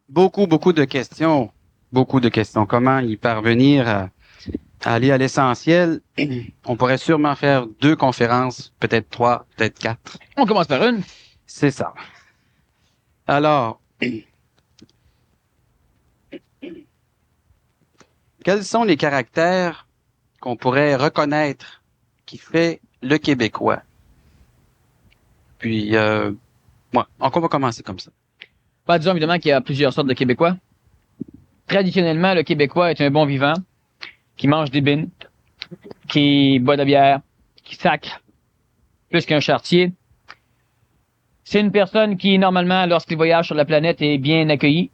beaucoup de questions. Beaucoup de questions. Comment y parvenir à aller à l'essentiel? On pourrait sûrement faire 2 conférences, peut-être 3, peut-être 4. On commence par une. C'est ça. Alors, quels sont les caractères qu'on pourrait reconnaître qui fait le Québécois? Puis, on va commencer comme ça. Ben, disons évidemment qu'il y a plusieurs sortes de Québécois. Traditionnellement, le Québécois est un bon vivant, qui mange des bines, qui boit de la bière, qui sacre plus qu'un charretier. C'est une personne qui, normalement, lorsqu'il voyage sur la planète, est bien accueillie.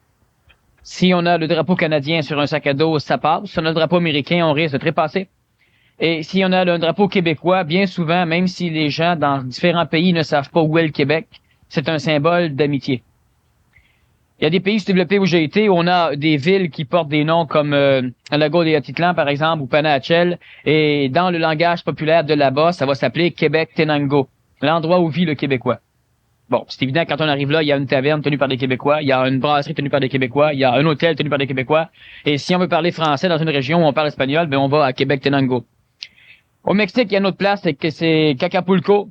Si on a le drapeau canadien sur un sac à dos, ça passe. Si on a le drapeau américain, on risque de trépasser. Et si on a un drapeau québécois, bien souvent, même si les gens dans différents pays ne savent pas où est le Québec, c'est un symbole d'amitié. Il y a des pays sous-développés où j'ai été, où on a des villes qui portent des noms comme Lago des Atitlan, par exemple, ou Panachel, et dans le langage populaire de là-bas, ça va s'appeler Québec-Tenango, l'endroit où vit le Québécois. Bon, c'est évident, quand on arrive là, il y a une taverne tenue par des Québécois, il y a une brasserie tenue par des Québécois, il y a un hôtel tenu par des Québécois, et si on veut parler français dans une région où on parle espagnol, ben on va à Québec-Tenango. Au Mexique, il y a une autre place, c'est Cacapulco,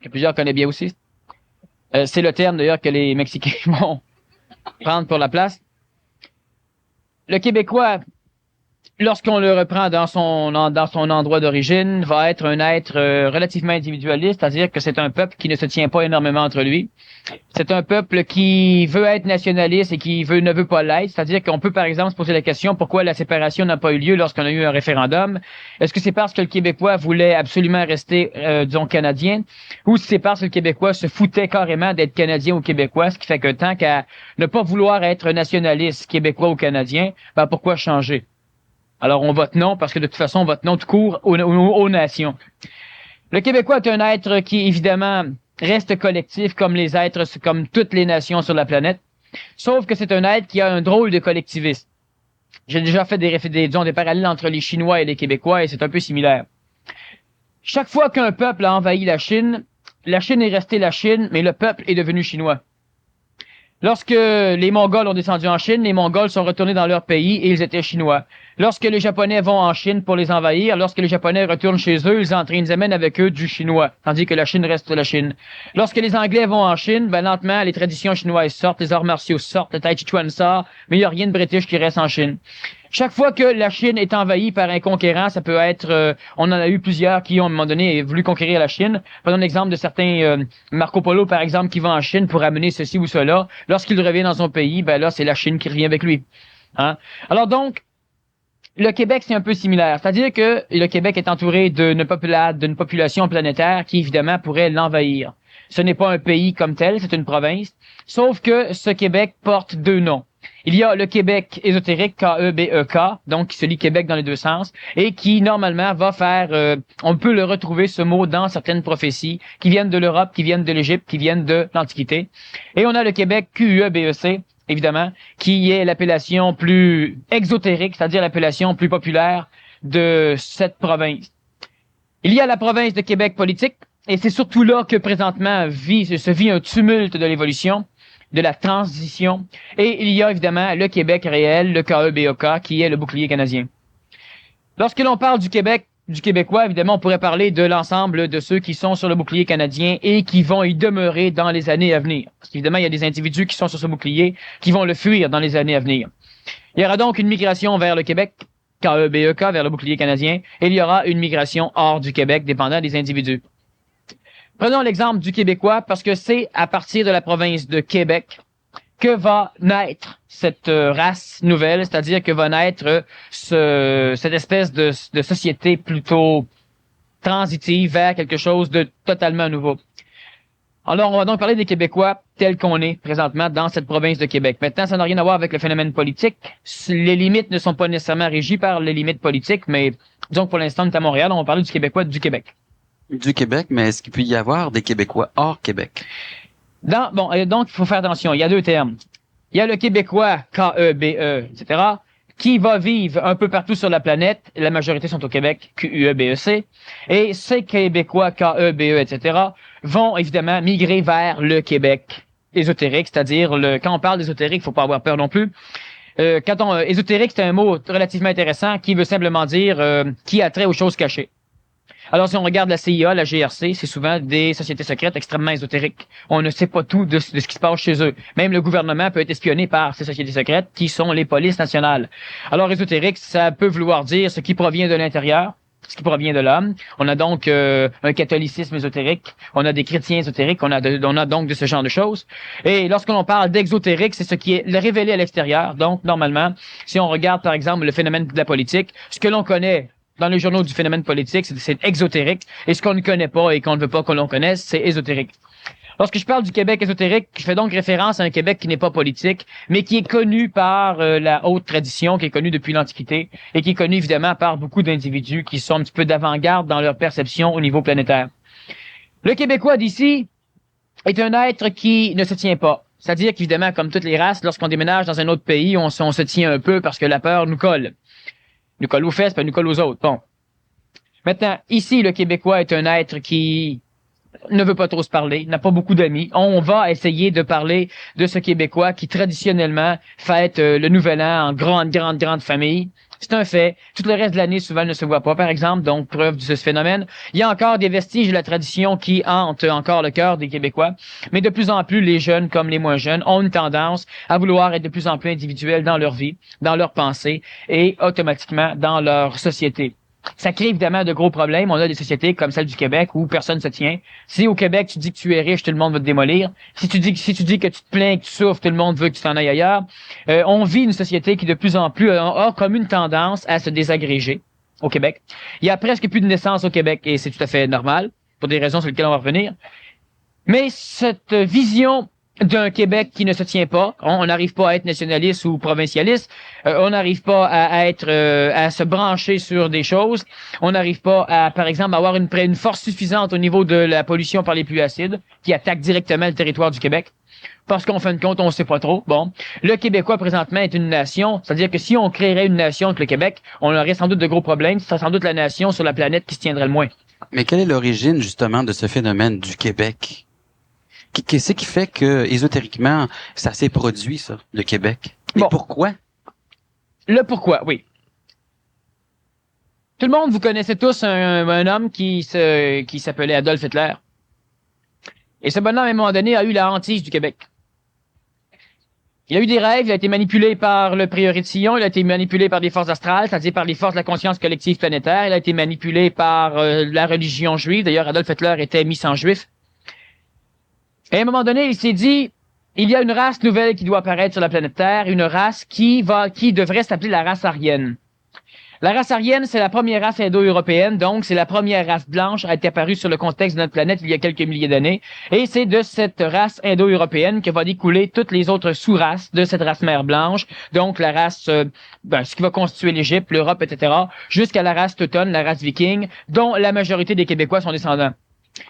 que plusieurs connaissent bien aussi. C'est le terme, d'ailleurs, que les Mexicains vont prendre pour la place. Le Québécois, lorsqu'on le reprend dans son endroit d'origine, va être un être relativement individualiste, c'est-à-dire que c'est un peuple qui ne se tient pas énormément entre lui. C'est un peuple qui veut être nationaliste et qui ne veut pas l'être, c'est-à-dire qu'on peut par exemple se poser la question pourquoi la séparation n'a pas eu lieu lorsqu'on a eu un référendum. Est-ce que c'est parce que le Québécois voulait absolument rester, disons, canadien, ou si c'est parce que le Québécois se foutait carrément d'être canadien ou québécois, ce qui fait que tant qu'à ne pas vouloir être nationaliste, québécois ou canadien, ben pourquoi changer? Alors, on vote non parce que de toute façon, on vote non tout court aux nations. Le Québécois est un être qui, évidemment, reste collectif comme les êtres, comme toutes les nations sur la planète. Sauf que c'est un être qui a un drôle de collectivisme. J'ai déjà fait disons, des parallèles entre les Chinois et les Québécois et c'est un peu similaire. Chaque fois qu'un peuple a envahi la Chine est restée la Chine, mais le peuple est devenu chinois. Lorsque les Mongols ont descendu en Chine, les Mongols sont retournés dans leur pays et ils étaient chinois. Lorsque les Japonais vont en Chine pour les envahir, lorsque les Japonais retournent chez eux, ils amènent avec eux du chinois, tandis que la Chine reste la Chine. Lorsque les Anglais vont en Chine, ben lentement, les traditions chinoises sortent, les arts martiaux sortent, le Tai Chi Chuan sort, mais il n'y a rien de british qui reste en Chine. Chaque fois que la Chine est envahie par un conquérant, ça peut être, on en a eu plusieurs qui ont à un moment donné voulu conquérir la Chine. Prenons l'exemple de certains Marco Polo, par exemple, qui va en Chine pour amener ceci ou cela. Lorsqu'il revient dans son pays, ben là, c'est la Chine qui revient avec lui. Hein? Alors donc, le Québec, c'est un peu similaire. C'est-à-dire que le Québec est entouré d'une population planétaire qui, évidemment, pourrait l'envahir. Ce n'est pas un pays comme tel, c'est une province. Sauf que ce Québec porte 2 noms. Il y a le Québec ésotérique, K-E-B-E-K, donc qui se lit Québec dans les 2 sens, et qui, normalement, va faire, on peut le retrouver, ce mot, dans certaines prophéties, qui viennent de l'Europe, qui viennent de l'Égypte, qui viennent de l'Antiquité. Et on a le Québec, Q-U-E-B-E-C, évidemment, qui est l'appellation plus exotérique, c'est-à-dire l'appellation plus populaire de cette province. Il y a la province de Québec politique, et c'est surtout là que présentement se vit un tumulte de l'évolution, de la transition, et il y a évidemment le Québec réel, le KEBOK, qui est le bouclier canadien. Lorsque l'on parle du Québec, du Québécois, évidemment, on pourrait parler de l'ensemble de ceux qui sont sur le bouclier canadien et qui vont y demeurer dans les années à venir. Parce qu'évidemment, il y a des individus qui sont sur ce bouclier qui vont le fuir dans les années à venir. Il y aura donc une migration vers le Québec, KEBEK, vers le bouclier canadien, et il y aura une migration hors du Québec, dépendant des individus. Prenons l'exemple du Québécois, parce que c'est à partir de la province de Québec que va naître cette race nouvelle, c'est-à-dire que va naître cette espèce de société plutôt transitive vers quelque chose de totalement nouveau. Alors, on va donc parler des Québécois tels qu'on est présentement dans cette province de Québec. Maintenant, ça n'a rien à voir avec le phénomène politique. Les limites ne sont pas nécessairement régies par les limites politiques, mais disons que pour l'instant, on est à Montréal, on va parler du Québécois du Québec. Du Québec, mais est-ce qu'il peut y avoir des Québécois hors Québec? Donc, il faut faire attention. Il y a 2 termes. Il y a le Québécois, K-E-B-E, etc., qui va vivre un peu partout sur la planète. La majorité sont au Québec, Q-U-E-B-E-C. Et ces Québécois, K-E-B-E, etc., vont évidemment migrer vers le Québec. ésotérique, c'est-à-dire quand on parle d'ésotérique, il faut pas avoir peur non plus. Ésotérique, c'est un mot relativement intéressant qui veut simplement dire qui a trait aux choses cachées. Alors, si on regarde la CIA, la GRC, c'est souvent des sociétés secrètes extrêmement ésotériques. On ne sait pas tout de ce qui se passe chez eux. Même le gouvernement peut être espionné par ces sociétés secrètes qui sont les polices nationales. Alors, ésotérique, ça peut vouloir dire ce qui provient de l'intérieur, ce qui provient de l'homme. On a donc un catholicisme ésotérique, on a des chrétiens ésotériques, on a donc de ce genre de choses. Et lorsque l'on parle d'exotérique, c'est ce qui est révélé à l'extérieur. Donc, normalement, si on regarde, par exemple, le phénomène de la politique, ce que l'on connaît dans les journaux du phénomène politique, c'est exotérique. Et ce qu'on ne connaît pas et qu'on ne veut pas que l'on connaisse, c'est ésotérique. Lorsque je parle du Québec ésotérique, je fais donc référence à un Québec qui n'est pas politique, mais qui est connu par la haute tradition, qui est connu depuis l'Antiquité, et qui est connu évidemment par beaucoup d'individus qui sont un petit peu d'avant-garde dans leur perception au niveau planétaire. Le Québécois d'ici est un être qui ne se tient pas. C'est-à-dire qu'évidemment, comme toutes les races, lorsqu'on déménage dans un autre pays, on se tient un peu parce que la peur nous colle. Nous colle aux fesses, puis nous colle aux autres. Bon. Maintenant, ici, le Québécois est un être qui ne veut pas trop se parler, n'a pas beaucoup d'amis. On va essayer de parler de ce Québécois qui, traditionnellement, fête le Nouvel An en grande famille. C'est un fait. Tout le reste de l'année, souvent, ne se voit pas, par exemple. Donc, preuve de ce phénomène. Il y a encore des vestiges de la tradition qui hantent encore le cœur des Québécois. Mais de plus en plus, les jeunes, comme les moins jeunes, ont une tendance à vouloir être de plus en plus individuels dans leur vie, dans leurs pensées et automatiquement dans leur société. Ça crée évidemment de gros problèmes. On a des sociétés comme celle du Québec où personne ne se tient. Si au Québec tu dis que tu es riche, tout le monde va te démolir. Si tu dis que tu te plains, que tu souffres, tout le monde veut que tu t'en ailles ailleurs. On vit une société qui de plus en plus a comme une tendance à se désagréger au Québec. Il y a presque plus de naissances au Québec et c'est tout à fait normal pour des raisons sur lesquelles on va revenir. Mais cette vision d'un Québec qui ne se tient pas. On n'arrive pas à être nationaliste ou provincialiste. On n'arrive pas à se brancher sur des choses. On n'arrive pas à, par exemple, avoir une force suffisante au niveau de la pollution par les pluies acides qui attaque directement le territoire du Québec. Parce qu'en fin de compte, on ne sait pas trop. Bon, le Québécois présentement est une nation, c'est-à-dire que si on créerait une nation avec le Québec, on aurait sans doute de gros problèmes. Ce serait sans doute la nation sur la planète qui se tiendrait le moins. Mais quelle est l'origine justement de ce phénomène du Québec? Qu'est-ce qui fait que, ésotériquement, ça s'est produit, ça, le Québec? Et pourquoi? Le pourquoi, oui. Tout le monde, vous connaissez tous un homme qui s'appelait Adolf Hitler. Et ce bonhomme, à un moment donné, a eu la hantise du Québec. Il a eu des rêves, il a été manipulé par le prieuré de Sion, il a été manipulé par des forces astrales, c'est-à-dire par les forces de la conscience collective planétaire, il a été manipulé par la religion juive. D'ailleurs, Adolf Hitler était mis sans juif. Et à un moment donné, il s'est dit, il y a une race nouvelle qui doit apparaître sur la planète Terre, une race qui devrait s'appeler la race aryenne. La race aryenne, c'est la première race indo-européenne, donc c'est la première race blanche à être apparue sur le contexte de notre planète il y a quelques milliers d'années. Et c'est de cette race indo-européenne que va découler toutes les autres sous-races de cette race mère blanche, donc la race, ce qui va constituer l'Égypte, l'Europe, etc., jusqu'à la race teuton, la race viking, dont la majorité des Québécois sont descendants.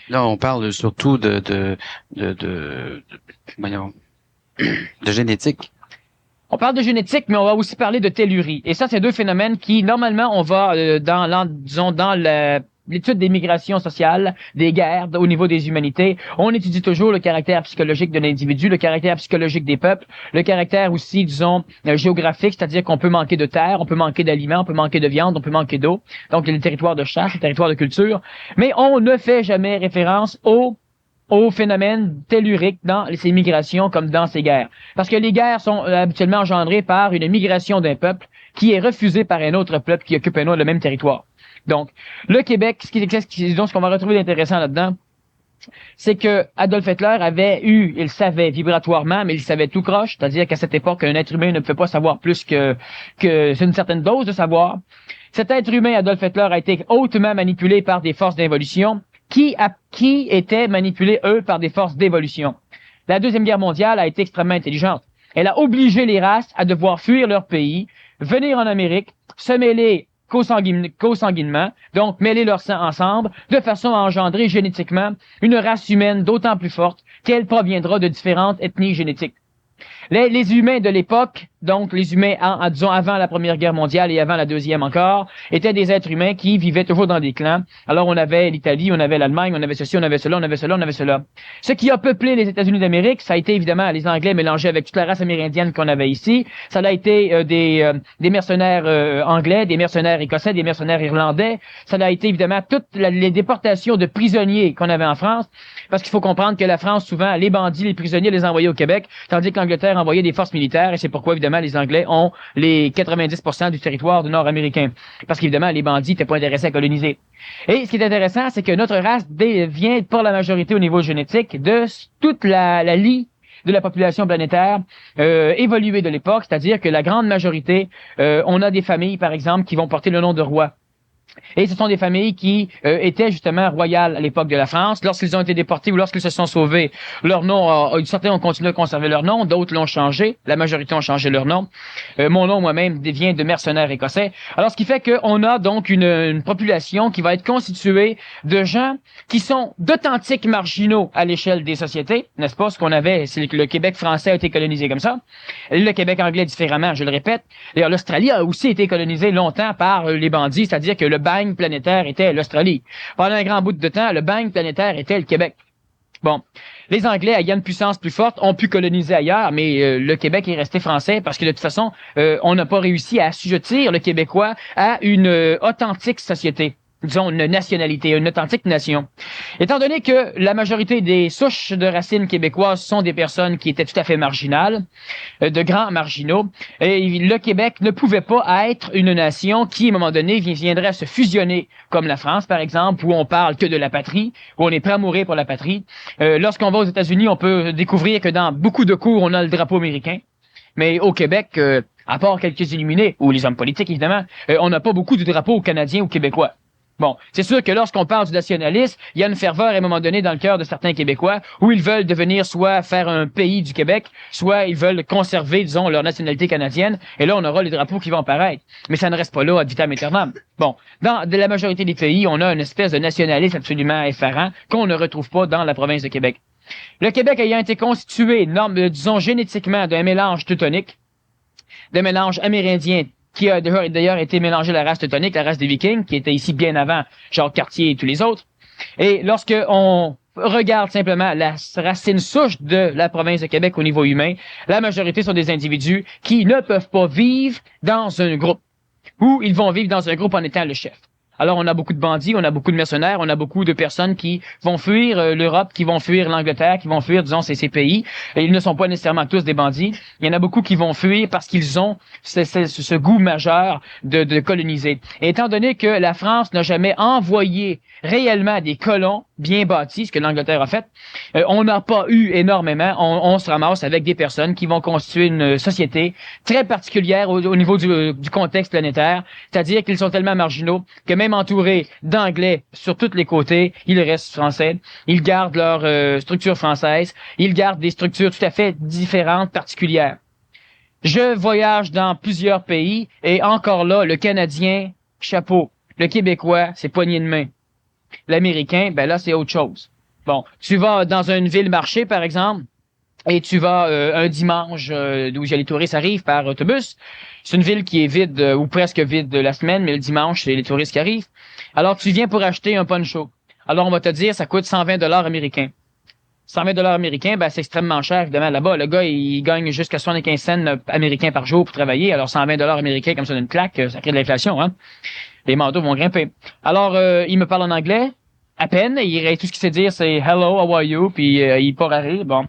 Là, on parle surtout de génétique. On parle de génétique, mais on va aussi parler de tellurie. Et ça, c'est deux phénomènes qui, normalement, on va dans l'étude des migrations sociales, des guerres, au niveau des humanités. On étudie toujours le caractère psychologique de l'individu, le caractère psychologique des peuples, le caractère aussi, disons, géographique, c'est-à-dire qu'on peut manquer de terre, on peut manquer d'aliments, on peut manquer de viande, on peut manquer d'eau. Donc, il y a le territoire de chasse, le territoire de culture. Mais on ne fait jamais référence au phénomène tellurique dans ces migrations comme dans ces guerres. Parce que les guerres sont habituellement engendrées par une migration d'un peuple qui est refusé par un autre peuple qui occupe le même territoire. Donc, le Québec, ce qu'on va retrouver d'intéressant là-dedans, c'est que Adolf Hitler avait eu, il savait vibratoirement, mais il savait tout croche, c'est-à-dire qu'à cette époque, un être humain ne peut pas savoir plus que c'est une certaine dose de savoir. Cet être humain, Adolf Hitler, a été hautement manipulé par des forces d'involution qui étaient manipulés, eux, par des forces d'évolution. La Deuxième Guerre mondiale a été extrêmement intelligente. Elle a obligé les races à devoir fuir leur pays, venir en Amérique, se mêler consanguinement, donc mêler leur sang ensemble, de façon à engendrer génétiquement une race humaine d'autant plus forte qu'elle proviendra de différentes ethnies génétiques. Les humains de l'époque donc les humains, disons avant la Première Guerre mondiale et avant la Deuxième encore, étaient des êtres humains qui vivaient toujours dans des clans. Alors on avait l'Italie, on avait l'Allemagne, on avait ceci, on avait cela, on avait cela, on avait cela. Ce qui a peuplé les États-Unis d'Amérique, ça a été évidemment les Anglais mélangés avec toute la race amérindienne qu'on avait ici. Ça a été des mercenaires anglais, des mercenaires écossais, des mercenaires irlandais. Ça a été évidemment toutes les déportations de prisonniers qu'on avait en France, parce qu'il faut comprendre que la France, souvent, les bandits, les prisonniers les envoyait au Québec, tandis que l'Angleterre envoyait des forces militaires, et c'est pourquoi, évidemment, les Anglais ont les 90% du territoire du Nord-américain. Parce qu'évidemment, les bandits n'étaient pas intéressés à coloniser. Et ce qui est intéressant, c'est que notre race vient, pour la majorité au niveau génétique, de toute la lie de la population planétaire évoluée de l'époque, c'est-à-dire que la grande majorité, on a des familles, par exemple, qui vont porter le nom de roi. Et ce sont des familles qui étaient justement royales à l'époque de la France. Lorsqu'ils ont été déportés ou lorsqu'ils se sont sauvés, leur nom, certains ont continué à conserver leur nom, d'autres l'ont changé. La majorité ont changé leur nom. Mon nom, moi-même, vient de mercenaires écossais. Alors, ce qui fait qu'on a donc une population qui va être constituée de gens qui sont d'authentiques marginaux à l'échelle des sociétés, n'est-ce pas? Ce qu'on avait, c'est que le Québec français a été colonisé comme ça. Le Québec anglais différemment, je le répète. D'ailleurs, l'Australie a aussi été colonisée longtemps par les bandits, c'est-à-dire que le bagne planétaire était l'Australie. Pendant un grand bout de temps, le bagne planétaire était le Québec. Bon, les Anglais, ayant une puissance plus forte, ont pu coloniser ailleurs, mais le Québec est resté français parce que de toute façon, on n'a pas réussi à assujettir le Québécois à une authentique société. Disons, une nationalité, une authentique nation. Étant donné que la majorité des souches de racines québécoises sont des personnes qui étaient tout à fait marginales, de grands marginaux, et le Québec ne pouvait pas être une nation qui, à un moment donné, viendrait à se fusionner, comme la France, par exemple, où on parle que de la patrie, où on est prêt à mourir pour la patrie. Lorsqu'on va aux États-Unis, on peut découvrir que dans beaucoup de cours, on a le drapeau américain. Mais au Québec, à part quelques illuminés, ou les hommes politiques, évidemment, on n'a pas beaucoup de drapeaux canadiens ou québécois. Bon, c'est sûr que lorsqu'on parle du nationalisme, il y a une ferveur à un moment donné dans le cœur de certains Québécois où ils veulent devenir soit faire un pays du Québec, soit ils veulent conserver, disons, leur nationalité canadienne. Et là, on aura les drapeaux qui vont apparaître. Mais ça ne reste pas là ad vitam aeternam. Bon, dans la majorité des pays, on a une espèce de nationalisme absolument effarant qu'on ne retrouve pas dans la province de Québec. Le Québec ayant été constitué, disons, génétiquement d'un mélange teutonique, d'un mélange amérindien, qui a d'ailleurs été mélangé à la race teutonique, la race des Vikings, qui était ici bien avant Jacques Cartier et tous les autres. Et lorsque on regarde simplement la racine souche de la province de Québec au niveau humain, la majorité sont des individus qui ne peuvent pas vivre dans un groupe, ou ils vont vivre dans un groupe en étant le chef. Alors, on a beaucoup de bandits, on a beaucoup de mercenaires, on a beaucoup de personnes qui vont fuir l'Europe, qui vont fuir l'Angleterre, qui vont fuir, disons, ces pays. Et ils ne sont pas nécessairement tous des bandits. Il y en a beaucoup qui vont fuir parce qu'ils ont ce goût majeur de coloniser. Et étant donné que la France n'a jamais envoyé réellement des colons bien bâtis, ce que l'Angleterre a fait, on n'a pas eu énormément. On se ramasse avec des personnes qui vont constituer une société très particulière au niveau du contexte planétaire, c'est-à-dire qu'ils sont tellement marginaux que même entourés d'anglais sur tous les côtés, ils restent français. Ils gardent leur structure française. Ils gardent des structures tout à fait différentes, particulières. Je voyage dans plusieurs pays et encore là, le Canadien, chapeau. Le Québécois, c'est poignée de main. L'Américain, ben là, c'est autre chose. Bon, tu vas dans une ville marché, par exemple, et tu vas un dimanche d'où les touristes arrivent par autobus. C'est une ville qui est vide ou presque vide la semaine, mais le dimanche, c'est les touristes qui arrivent. Alors, tu viens pour acheter un poncho. Alors, on va te dire, ça coûte 120 $ américains. 120 $ américains, ben, c'est extrêmement cher, évidemment, là-bas. Le gars, il gagne jusqu'à 75 cents américains par jour pour travailler. Alors, 120 $ américains, comme ça, d'une claque, ça crée de l'inflation, hein. Les manteaux vont grimper. Alors, il me parle en anglais, à peine. Tout ce qu'il sait dire, c'est hello, how are you, puis il part à rire. Bon.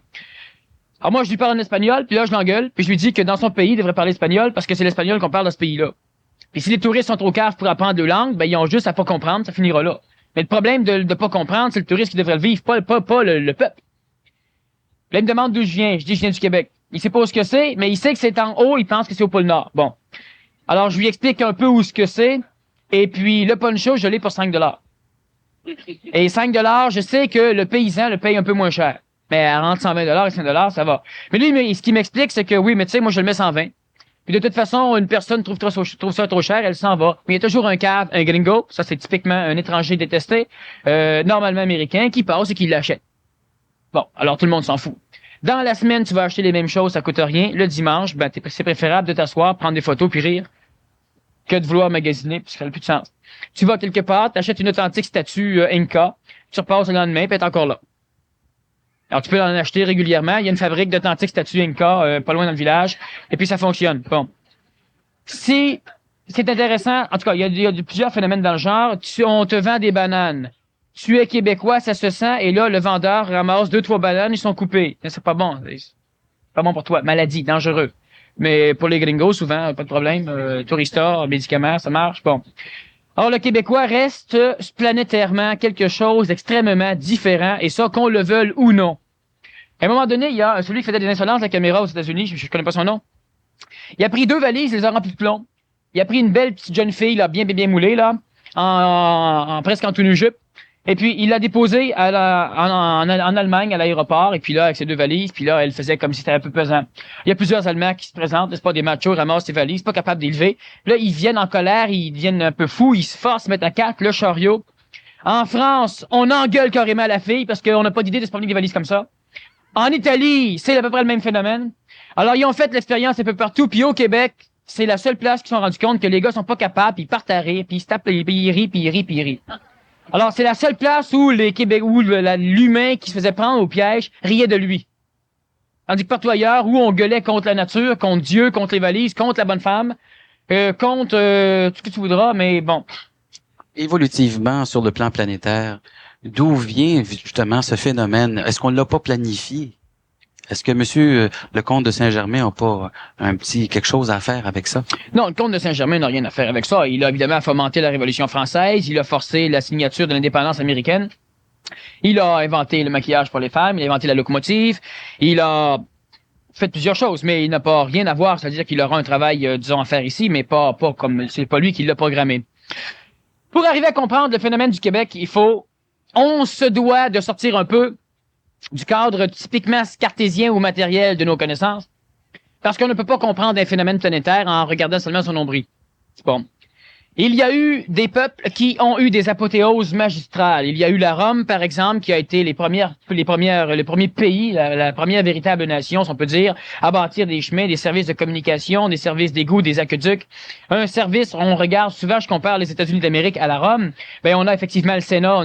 Alors moi, je lui parle en espagnol, puis là, je l'engueule, puis je lui dis que dans son pays, il devrait parler espagnol parce que c'est l'espagnol qu'on parle dans ce pays-là. Puis si les touristes sont trop caves pour apprendre deux langues, ben ils ont juste à pas comprendre, ça finira là. Mais le problème de pas comprendre, c'est le touriste qui devrait le vivre, pas le peuple. Là, il me demande d'où je viens. Je dis, je viens du Québec. Il sait pas où ce que c'est, mais il sait que c'est en haut, il pense que c'est au pôle Nord. Bon. Alors, je lui explique un peu où ce que c'est, et puis le poncho, je l'ai pour 5 $. Et 5 $, je sais que le paysan le paye un peu moins cher. Mais entre 120 $ et 5 $, ça va. Mais lui, ce qu'il m'explique, c'est que oui, mais tu sais, moi, je le mets 120. Puis de toute façon, une personne trouve ça trop cher, elle s'en va. Mais il y a toujours un cave, un gringo, ça c'est typiquement un étranger détesté, normalement américain, qui passe et qui l'achète. Bon, alors tout le monde s'en fout. Dans la semaine, tu vas acheter les mêmes choses, ça coûte rien. Le dimanche, ben, c'est préférable de t'asseoir, prendre des photos puis rire que de vouloir magasiner, puis ça n'a plus de sens. Tu vas quelque part, t'achètes une authentique statue Inca, tu repasses le lendemain, puis elle est encore là. Alors, tu peux en acheter régulièrement. Il y a une fabrique d'authentiques statues Inca, pas loin dans le village, et puis ça fonctionne. Bon. Si c'est intéressant, en tout cas, il y a plusieurs phénomènes dans le genre. On te vend des bananes. Tu es québécois, ça se sent, et là, le vendeur ramasse 2-3 bananes, ils sont coupés. C'est pas bon. C'est pas bon pour toi. Maladie, dangereux. Mais pour les gringos, souvent, pas de problème. Tourista, médicaments, ça marche. Bon. Or, le Québécois reste planétairement quelque chose d'extrêmement différent, et ça, qu'on le veuille ou non. À un moment donné, il y a celui qui faisait des insolences à la caméra aux États-Unis, je connais pas son nom. Il a pris 2 valises, il les a remplies de plomb. Il a pris une belle petite jeune fille, là, bien moulée, là, presque en tenue jupe. Et puis, il l'a déposée en Allemagne, à l'aéroport, et puis là, avec ses 2 valises, puis là, elle faisait comme si c'était un peu pesant. Il y a plusieurs Allemands qui se présentent, c'est pas des machos, ramassent ses valises, pas capables d'élever. Puis là, ils viennent en colère, ils deviennent un peu fous, ils se forcent, se mettent à 4, le chariot. En France, on engueule carrément la fille parce qu'on n'a pas d'idée de se promener des valises comme ça. En Italie, c'est à peu près le même phénomène. Alors, ils ont fait l'expérience un peu partout, puis au Québec, c'est la seule place qui se sont rendus compte que les gars sont pas capables, puis ils partent à rire, puis ils se tapent, puis ils rient, puis ils rient, puis ils rient. Alors, c'est la seule place où l'humain qui se faisait prendre au piège riait de lui. Tandis que partout ailleurs, où on gueulait contre la nature, contre Dieu, contre les valises, contre la bonne femme, contre tout ce que tu voudras, mais bon. Évolutivement, sur le plan planétaire, d'où vient justement ce phénomène? Est-ce qu'on l'a pas planifié? Est-ce que monsieur le comte de Saint-Germain n'a pas un petit quelque chose à faire avec ça? Non, le comte de Saint-Germain n'a rien à faire avec ça. Il a évidemment fomenté la Révolution française, il a forcé la signature de l'indépendance américaine, il a inventé le maquillage pour les femmes, il a inventé la locomotive, il a fait plusieurs choses, mais il n'a pas rien à voir, c'est-à-dire qu'il aura un travail, disons, à faire ici, mais pas comme, c'est pas lui qui l'a programmé. Pour arriver à comprendre le phénomène du Québec, on se doit de sortir un peu du cadre typiquement cartésien ou matériel de nos connaissances, parce qu'on ne peut pas comprendre un phénomène planétaire en regardant seulement son nombril. Bon. Il y a eu des peuples qui ont eu des apothéoses magistrales. Il y a eu la Rome, par exemple, qui a été le premier pays, la première véritable nation, si on peut dire, à bâtir des chemins, des services de communication, des services d'égouts, des aqueducs. Un service, on regarde souvent, je compare les États-Unis d'Amérique à la Rome. Ben, on a effectivement le Sénat,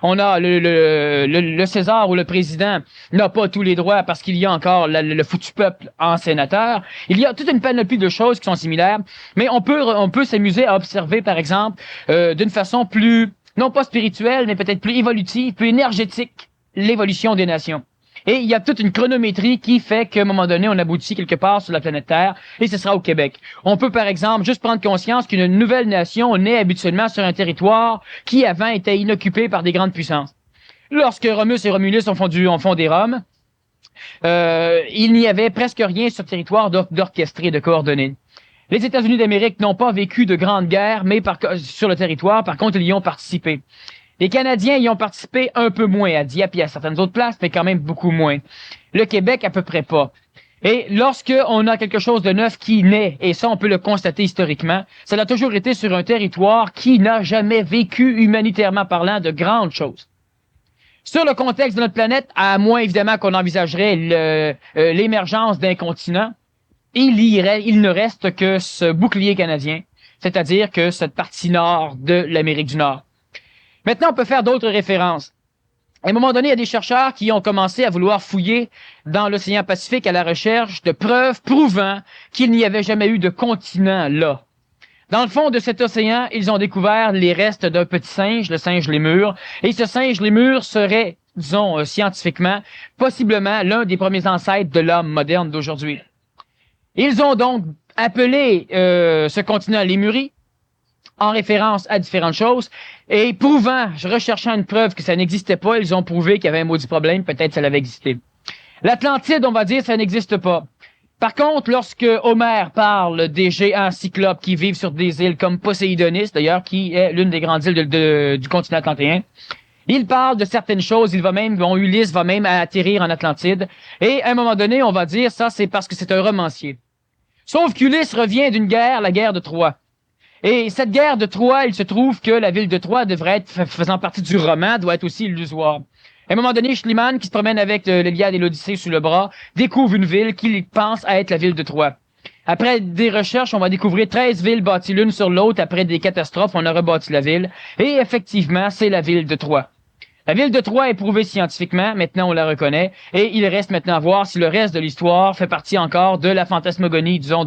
on a le César ou le président n'a pas tous les droits parce qu'il y a encore le foutu peuple en sénateur. Il y a toute une panoplie de choses qui sont similaires, mais on peut s'amuser à observer, par exemple, d'une façon plus, non pas spirituelle, mais peut-être plus évolutive, plus énergétique, l'évolution des nations. Et il y a toute une chronométrie qui fait qu'à un moment donné, on aboutit quelque part sur la planète Terre, et ce sera au Québec. On peut, par exemple, juste prendre conscience qu'une nouvelle nation naît habituellement sur un territoire qui, avant, était inoccupé par des grandes puissances. Lorsque Romulus et Romulus ont font des Roms, il n'y avait presque rien sur le territoire d'orchestré, de coordonné. Les États-Unis d'Amérique n'ont pas vécu de grandes guerres, mais sur le territoire, par contre, ils y ont participé. Les Canadiens y ont participé un peu moins, à Dieppe et à certaines autres places, mais quand même beaucoup moins. Le Québec, à peu près pas. Et lorsque on a quelque chose de neuf qui naît, et ça on peut le constater historiquement, ça a toujours été sur un territoire qui n'a jamais vécu, humanitairement parlant, de grandes choses. Sur le contexte de notre planète, à moins évidemment qu'on envisagerait l'émergence d'un continent, il ne reste que ce bouclier canadien, c'est-à-dire que cette partie nord de l'Amérique du Nord. Maintenant, on peut faire d'autres références. À un moment donné, il y a des chercheurs qui ont commencé à vouloir fouiller dans l'océan Pacifique à la recherche de preuves prouvant qu'il n'y avait jamais eu de continent là. Dans le fond de cet océan, ils ont découvert les restes d'un petit singe, le singe lémur, et ce singe lémur serait, disons scientifiquement, possiblement l'un des premiers ancêtres de l'homme moderne d'aujourd'hui. Ils ont donc appelé ce continent Lémurie, en référence à différentes choses, et recherchant une preuve que ça n'existait pas, ils ont prouvé qu'il y avait un maudit problème, peut-être ça l'avait existé. L'Atlantide, on va dire, ça n'existe pas. Par contre, lorsque Homère parle des géants cyclopes qui vivent sur des îles comme Poséidonis, d'ailleurs, qui est l'une des grandes îles du continent atlantéen, il parle de certaines choses, Ulysse va même atterrir en Atlantide, et à un moment donné, on va dire, ça c'est parce que c'est un romancier. Sauf qu'Ulysse revient d'une guerre, la guerre de Troie. Et cette guerre de Troie, il se trouve que la ville de Troie devrait être, faisant partie du roman, doit être aussi illusoire. À un moment donné, Schliemann, qui se promène avec l'Iliade et l'Odyssée sous le bras, découvre une ville qu'il pense être la ville de Troie. Après des recherches, on va découvrir 13 villes bâties l'une sur l'autre. Après des catastrophes, on a rebâti la ville. Et effectivement, c'est la ville de Troie. La ville de Troie est prouvée scientifiquement, maintenant on la reconnaît, et il reste maintenant à voir si le reste de l'histoire fait partie encore de la fantasmagonie, disons,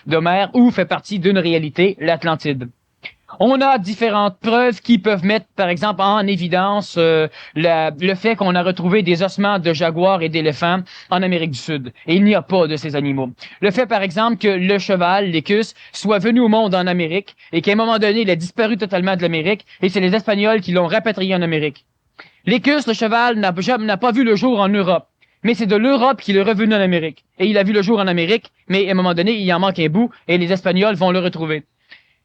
d'Homère, ou fait partie d'une réalité, l'Atlantide. On a différentes preuves qui peuvent mettre, par exemple, en évidence le fait qu'on a retrouvé des ossements de jaguars et d'éléphants en Amérique du Sud. Et il n'y a pas de ces animaux. Le fait, par exemple, que le cheval, l'équus, soit venu au monde en Amérique et qu'à un moment donné, il a disparu totalement de l'Amérique et c'est les Espagnols qui l'ont rapatrié en Amérique. L'équus, le cheval, n'a pas vu le jour en Europe. Mais c'est de l'Europe qu'il est revenu en Amérique. Et il a vu le jour en Amérique, mais à un moment donné, il en manque un bout et les Espagnols vont le retrouver.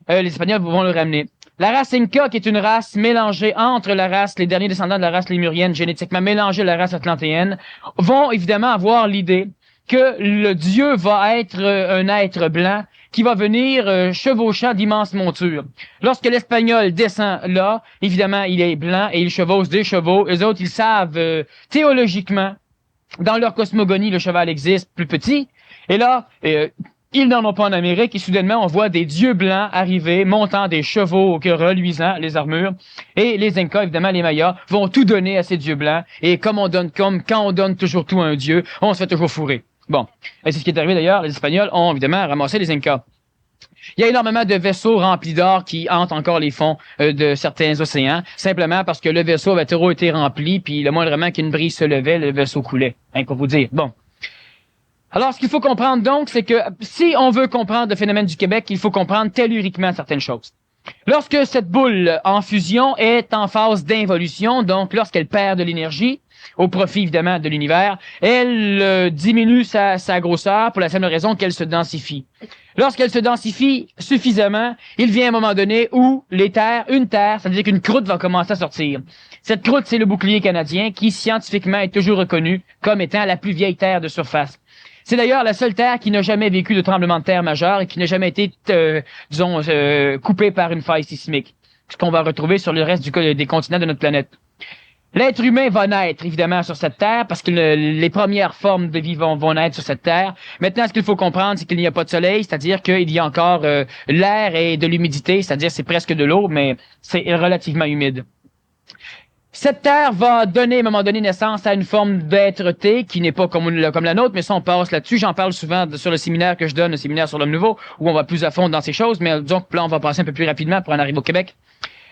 Les Espagnols vont le ramener. La race Inca, qui est une race mélangée entre les derniers descendants de la race lémurienne, génétiquement mélangée à la race atlantéenne, vont évidemment avoir l'idée que le dieu va être un être blanc qui va venir chevauchant d'immenses montures. Lorsque l'Espagnol descend là, évidemment, il est blanc et il chevauche des chevaux. Eux autres, ils savent théologiquement, dans leur cosmogonie, le cheval existe plus petit. Et là, ils n'en ont pas en Amérique et soudainement, on voit des dieux blancs arriver, montant des chevaux reluisants, les armures. Et les Incas, évidemment, les Mayas, vont tout donner à ces dieux blancs. Et comme quand on donne toujours tout à un dieu, on se fait toujours fourrer. Bon. Et c'est ce qui est arrivé d'ailleurs. Les Espagnols ont évidemment ramassé les Incas. Il y a énormément de vaisseaux remplis d'or qui hantent encore les fonds de certains océans, simplement parce que le vaisseau avait trop été rempli, puis le moindrement qu'une brise se levait, le vaisseau coulait. Hein, pour vous dire. Bon. Alors, ce qu'il faut comprendre donc, c'est que si on veut comprendre le phénomène du Québec, il faut comprendre telluriquement certaines choses. Lorsque cette boule en fusion est en phase d'involution, donc lorsqu'elle perd de l'énergie, au profit évidemment de l'univers, elle diminue sa grosseur pour la simple raison qu'elle se densifie. Lorsqu'elle se densifie suffisamment, il vient un moment donné où une terre, ça veut dire qu'une croûte va commencer à sortir. Cette croûte, c'est le bouclier canadien qui scientifiquement est toujours reconnu comme étant la plus vieille terre de surface. C'est d'ailleurs la seule terre qui n'a jamais vécu de tremblement de terre majeur et qui n'a jamais été, coupée par une faille sismique. Ce qu'on va retrouver sur le reste des continents de notre planète. L'être humain va naître, évidemment, sur cette terre, parce que les premières formes de vie vont naître sur cette terre. Maintenant, ce qu'il faut comprendre, c'est qu'il n'y a pas de soleil, c'est-à-dire qu'il y a encore l'air et de l'humidité, c'est-à-dire c'est presque de l'eau, mais c'est relativement humide. Cette terre va donner, à un moment donné, naissance à une forme d'être-té qui n'est pas comme la nôtre, mais ça, on passe là-dessus. J'en parle souvent sur le séminaire que je donne, le séminaire sur l'homme nouveau, où on va plus à fond dans ces choses, mais disons que là, on va passer un peu plus rapidement pour en arriver au Québec.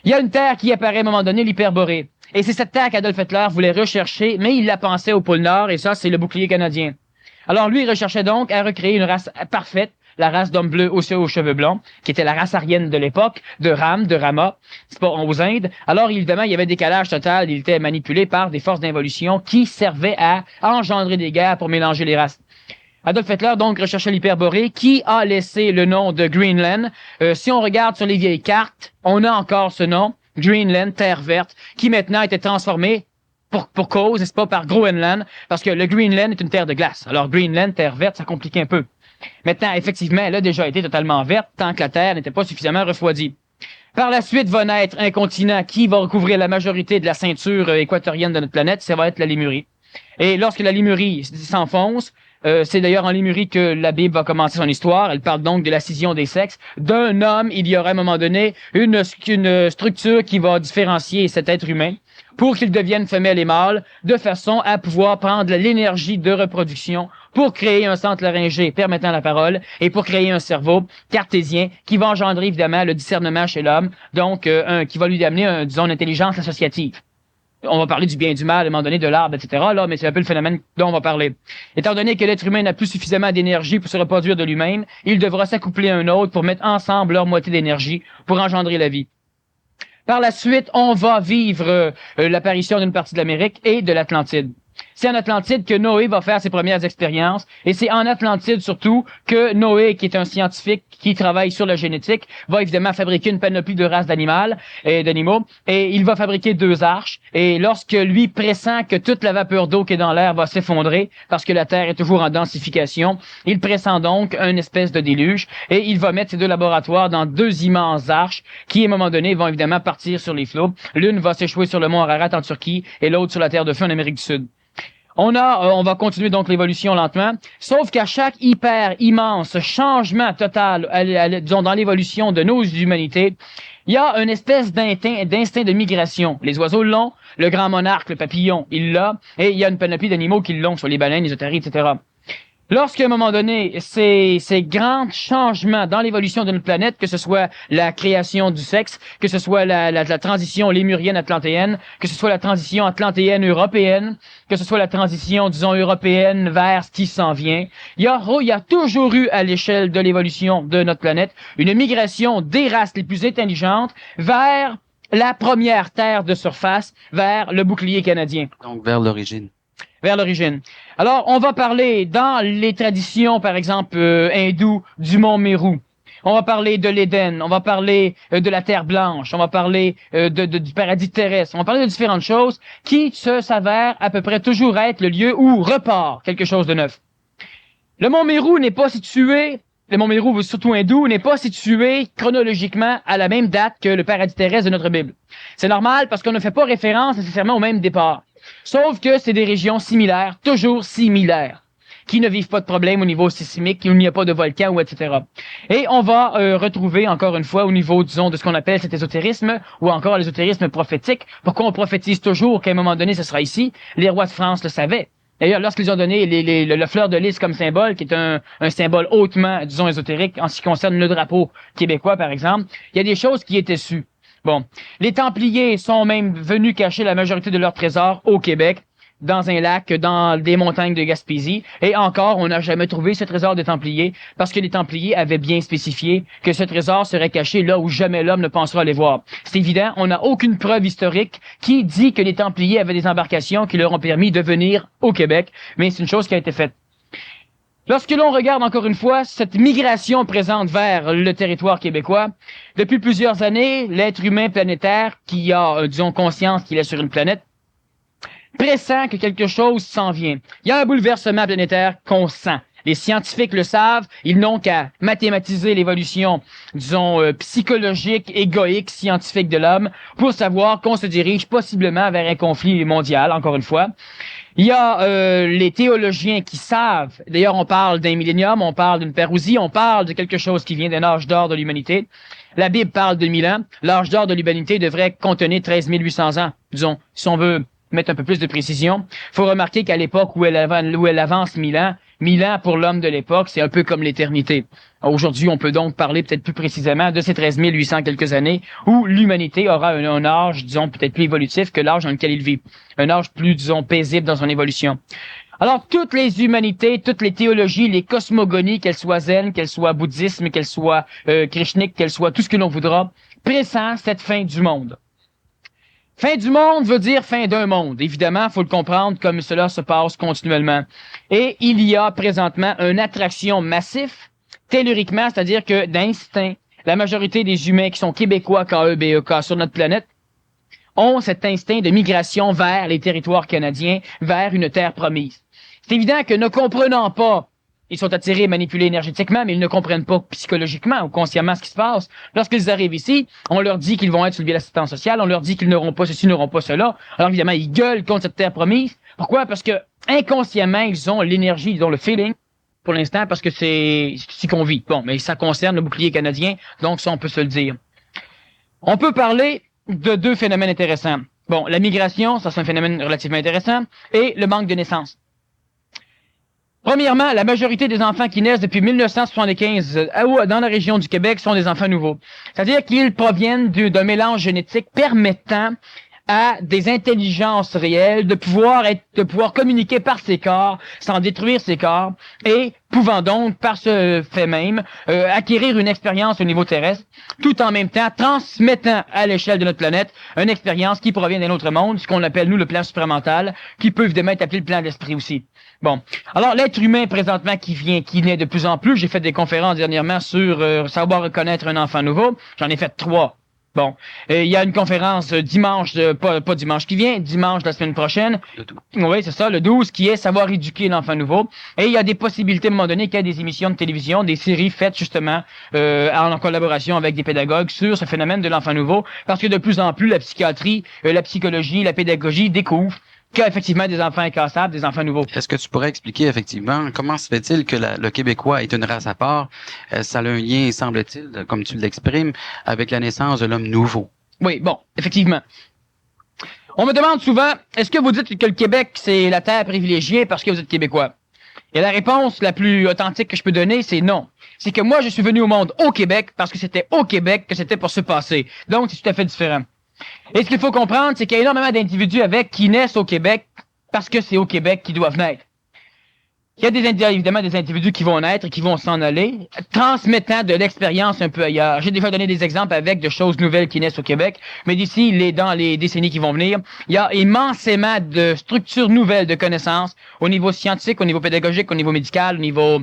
Il y a une terre qui apparaît à un moment donné, l'hyperborée. Et c'est cette terre qu'Adolf Hitler voulait rechercher, mais il la pensait au pôle Nord, et ça, c'est le bouclier canadien. Alors lui, il recherchait donc à recréer une race parfaite, la race d'hommes bleus aux cheveux blonds, qui était la race aryenne de l'époque, de Rama, c'est pas aux Indes. Alors évidemment, il y avait un décalage total, il était manipulé par des forces d'involution qui servaient à engendrer des guerres pour mélanger les races. Adolf Hitler donc recherchait l'hyperborée qui a laissé le nom de Greenland. Si on regarde sur les vieilles cartes, on a encore ce nom, Greenland, terre verte, qui maintenant a été transformé pour cause, n'est-ce pas, par Groenland, parce que le Greenland est une terre de glace. Alors Greenland, terre verte, ça complique un peu. Maintenant, effectivement, elle a déjà été totalement verte tant que la Terre n'était pas suffisamment refroidie. Par la suite va naître un continent qui va recouvrir la majorité de la ceinture équatorienne de notre planète, ça va être la Lémurie. Et lorsque la Lémurie s'enfonce, c'est d'ailleurs en Lémurie que la Bible va commencer son histoire. Elle parle donc de la scission des sexes. D'un homme, il y aura à un moment donné une structure qui va différencier cet être humain pour qu'il devienne femelle et mâle, de façon à pouvoir prendre l'énergie de reproduction pour créer un centre laryngé permettant la parole et pour créer un cerveau cartésien qui va engendrer évidemment le discernement chez l'homme, donc qui va lui amener une intelligence associative. On va parler du bien et du mal, à un moment donné, de l'arbre, etc. Là, mais c'est un peu le phénomène dont on va parler. Étant donné que l'être humain n'a plus suffisamment d'énergie pour se reproduire de lui-même, il devra s'accoupler à un autre pour mettre ensemble leur moitié d'énergie pour engendrer la vie. Par la suite, on va vivre l'apparition d'une partie de l'Amérique et de l'Atlantide. c'est en Atlantide que Noé va faire ses premières expériences. Et c'est en Atlantide surtout que Noé, qui est un scientifique qui travaille sur la génétique, va évidemment fabriquer une panoplie de races d'animaux. Et il va fabriquer 2 arches. Et lorsque lui pressent que toute la vapeur d'eau qui est dans l'air va s'effondrer, parce que la Terre est toujours en densification, il pressent donc une espèce de déluge. Et il va mettre ces 2 laboratoires dans 2 immenses arches qui, à un moment donné, vont évidemment partir sur les flots. L'une va s'échouer sur le mont Ararat en Turquie et l'autre sur la Terre de Feu en Amérique du Sud. On va continuer donc l'évolution lentement, sauf qu'à chaque hyper immense changement total, disons dans l'évolution de nos humanités, il y a une espèce d'instinct de migration. Les oiseaux l'ont, le grand monarque, le papillon, il l'a, et il y a une panoplie d'animaux qui l'ont, sur les baleines, les otaries, etc. Lorsqu'à un moment donné, ces grands changements dans l'évolution de notre planète, que ce soit la création du sexe, que ce soit la transition lémurienne atlantéenne, que ce soit la transition atlantéenne européenne, que ce soit la transition, disons, européenne vers ce qui s'en vient, il y a toujours eu à l'échelle de l'évolution de notre planète une migration des races les plus intelligentes vers la première terre de surface, vers le bouclier canadien. Donc, vers l'origine. Vers l'origine. Alors, on va parler dans les traditions, par exemple, hindoues, du mont Meru. On va parler de l'Éden, on va parler de la Terre Blanche, on va parler du paradis terrestre, on va parler de différentes choses qui s'avèrent à peu près toujours être le lieu où repart quelque chose de neuf. Le mont Meru n'est pas situé, le mont Meru, surtout hindou, n'est pas situé chronologiquement à la même date que le paradis terrestre de notre Bible. C'est normal parce qu'on ne fait pas référence nécessairement au même départ. Sauf que c'est des régions similaires, toujours similaires, qui ne vivent pas de problème au niveau sismique, où il n'y a pas de volcan, ou etc. Et on va retrouver, encore une fois, au niveau, disons, de ce qu'on appelle cet ésotérisme, ou encore l'ésotérisme prophétique. Pourquoi on prophétise toujours qu'à un moment donné, ce sera ici? Les rois de France le savaient. D'ailleurs, lorsqu'ils ont donné le fleur de lys comme symbole, qui est un symbole hautement, disons, ésotérique, en ce qui concerne le drapeau québécois, par exemple, il y a des choses qui étaient sues. Bon, les Templiers sont même venus cacher la majorité de leurs trésors au Québec, dans un lac, dans des montagnes de Gaspésie. Et encore, on n'a jamais trouvé ce trésor des Templiers, parce que les Templiers avaient bien spécifié que ce trésor serait caché là où jamais l'homme ne pensera aller voir. C'est évident, on n'a aucune preuve historique qui dit que les Templiers avaient des embarcations qui leur ont permis de venir au Québec, mais c'est une chose qui a été faite. Lorsque l'on regarde encore une fois cette migration présente vers le territoire québécois, depuis plusieurs années, l'être humain planétaire qui a, disons, conscience qu'il est sur une planète, pressent que quelque chose s'en vient. Il y a un bouleversement planétaire qu'on sent. Les scientifiques le savent, ils n'ont qu'à mathématiser l'évolution, disons, psychologique, égoïque, scientifique de l'homme pour savoir qu'on se dirige possiblement vers un conflit mondial, encore une fois. Il y a les théologiens qui savent, d'ailleurs on parle d'un millénium, on parle d'une parousie, on parle de quelque chose qui vient d'un âge d'or de l'humanité. La Bible parle de 1000 ans, l'âge d'or de l'humanité devrait contenir 13 800 ans, disons, si on veut mettre un peu plus de précision. Il faut remarquer qu'à l'époque où elle avance 1000 ans pour l'homme de l'époque, c'est un peu comme l'éternité. Aujourd'hui, on peut donc parler peut-être plus précisément de ces 13 800 quelques années où l'humanité aura un âge, disons, peut-être plus évolutif que l'âge dans lequel il vit. Un âge plus, disons, paisible dans son évolution. Alors, toutes les humanités, toutes les théologies, les cosmogonies, qu'elles soient zen, qu'elles soient bouddhisme, qu'elles soient krishniques, qu'elles soient tout ce que l'on voudra, pressent cette fin du monde. Fin du monde veut dire fin d'un monde. Évidemment, il faut le comprendre comme cela se passe continuellement. Et il y a présentement une attraction massive, telluriquement, c'est-à-dire que d'instinct, la majorité des humains qui sont québécois, KEBEK, sur notre planète, ont cet instinct de migration vers les territoires canadiens, vers une terre promise. C'est évident que ne comprenant pas, ils sont attirés, manipulés énergétiquement, mais ils ne comprennent pas psychologiquement ou consciemment ce qui se passe. Lorsqu'ils arrivent ici, on leur dit qu'ils vont être sur le biais de l'assistance sociale, on leur dit qu'ils n'auront pas ceci, n'auront pas cela. Alors évidemment, ils gueulent contre cette terre promise. Pourquoi? Parce que inconsciemment, ils ont l'énergie, ils ont le feeling, pour l'instant, parce que c'est ce qu'on vit. Bon, mais ça concerne le bouclier canadien, donc ça, on peut se le dire. On peut parler de 2 phénomènes intéressants. Bon, la migration, ça c'est un phénomène relativement intéressant, et le manque de naissance. Premièrement, la majorité des enfants qui naissent depuis 1975 dans la région du Québec sont des enfants nouveaux. C'est-à-dire qu'ils proviennent d'un mélange génétique permettant à des intelligences réelles, de pouvoir communiquer par ses corps, sans détruire ses corps, et pouvant donc, par ce fait même, acquérir une expérience au niveau terrestre, tout en même temps transmettant à l'échelle de notre planète une expérience qui provient d'un autre monde, ce qu'on appelle, nous, le plan supramental, qui peut évidemment être appelé le plan de l'esprit aussi. Bon. Alors, l'être humain, présentement, qui naît de plus en plus, j'ai fait des conférences dernièrement sur savoir reconnaître un enfant nouveau. J'en ai fait 3. Bon, il y a une conférence dimanche, pas dimanche qui vient, dimanche de la semaine prochaine. Le tout. Oui, c'est ça, le 12, qui est savoir éduquer l'enfant nouveau. Et il y a des possibilités, à un moment donné, qu'il y a des émissions de télévision, des séries faites justement en collaboration avec des pédagogues sur ce phénomène de l'enfant nouveau, parce que de plus en plus, la psychiatrie, la psychologie, la pédagogie découvrent qu'il y a effectivement des enfants incassables, des enfants nouveaux. Est-ce que tu pourrais expliquer effectivement comment se fait-il que le Québécois est une race à part? Ça a un lien, semble-t-il, comme tu l'exprimes, avec la naissance de l'homme nouveau. Oui, bon, effectivement. On me demande souvent, est-ce que vous dites que le Québec, c'est la terre privilégiée parce que vous êtes Québécois? Et la réponse la plus authentique que je peux donner, c'est non. C'est que moi, je suis venu au monde au Québec parce que c'était au Québec que c'était pour se passer. Donc, c'est tout à fait différent. Et ce qu'il faut comprendre, c'est qu'il y a énormément d'individus qui naissent au Québec parce que c'est au Québec qu'ils doivent naître. Il y a évidemment des individus qui vont naître et qui vont s'en aller, transmettant de l'expérience un peu ailleurs. J'ai déjà donné des exemples avec de choses nouvelles qui naissent au Québec, mais d'ici, dans les décennies qui vont venir, il y a immensément de structures nouvelles de connaissances au niveau scientifique, au niveau pédagogique, au niveau médical, au niveau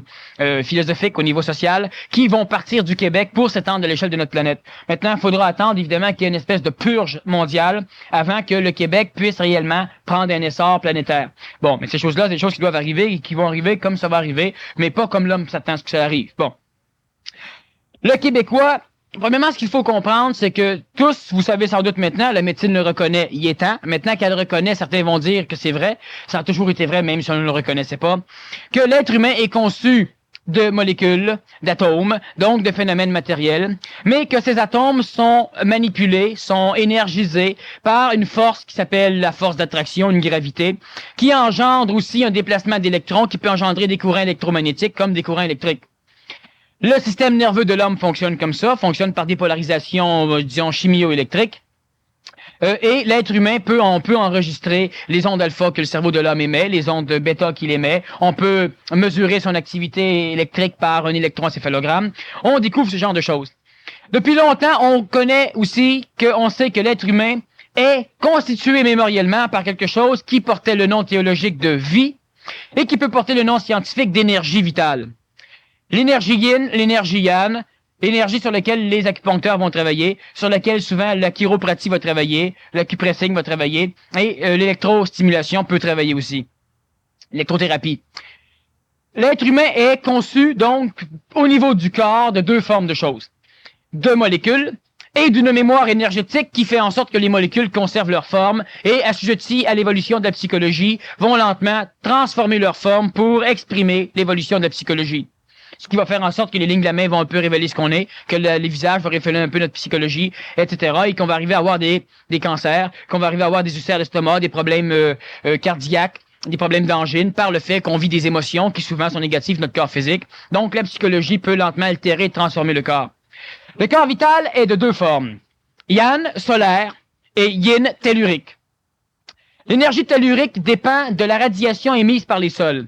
philosophique, au niveau social, qui vont partir du Québec pour s'étendre à l'échelle de notre planète. Maintenant, il faudra attendre évidemment qu'il y ait une espèce de purge mondiale avant que le Québec puisse réellement prendre un essor planétaire. Bon, mais ces choses-là, c'est des choses qui doivent arriver et qui vont arriver comme ça va arriver, mais pas comme l'homme s'attend à ce que ça arrive. Bon. Le Québécois, premièrement, ce qu'il faut comprendre, c'est que tous, vous savez sans doute maintenant, la médecine le reconnaît, il est temps. Maintenant qu'elle le reconnaît, certains vont dire que c'est vrai. Ça a toujours été vrai, même si on ne le reconnaissait pas. Que l'être humain est conçu de molécules, d'atomes, donc de phénomènes matériels, mais que ces atomes sont manipulés, sont énergisés par une force qui s'appelle la force d'attraction, une gravité, qui engendre aussi un déplacement d'électrons qui peut engendrer des courants électromagnétiques comme des courants électriques. Le système nerveux de l'homme fonctionne comme ça, fonctionne par dépolarisation, disons, chimio-électrique. Et l'être humain on peut enregistrer les ondes alpha que le cerveau de l'homme émet, les ondes bêta qu'il émet. On peut mesurer son activité électrique par un électroencéphalogramme. On découvre ce genre de choses. Depuis longtemps, on connaît aussi on sait que l'être humain est constitué mémoriellement par quelque chose qui portait le nom théologique de vie et qui peut porter le nom scientifique d'énergie vitale. L'énergie yin, l'énergie yang, l'énergie sur laquelle les acupuncteurs vont travailler, sur laquelle souvent la chiropratie va travailler, l'acupressing va travailler, et l'électrostimulation peut travailler aussi. L'électrothérapie. L'être humain est conçu, donc, au niveau du corps, de 2 formes de choses. 2 molécules et d'une mémoire énergétique qui fait en sorte que les molécules conservent leur forme et, assujetties à l'évolution de la psychologie, vont lentement transformer leur forme pour exprimer l'évolution de la psychologie. Ce qui va faire en sorte que les lignes de la main vont un peu révéler ce qu'on est, que les visages vont révéler un peu notre psychologie, etc. Et qu'on va arriver à avoir des cancers, qu'on va arriver à avoir des ulcères d'estomac, des problèmes cardiaques, des problèmes d'angine, par le fait qu'on vit des émotions qui souvent sont négatives de notre corps physique. Donc la psychologie peut lentement altérer et transformer le corps. Le corps vital est de 2 formes. Yang, solaire, et yin, tellurique. L'énergie tellurique dépend de la radiation émise par les sols.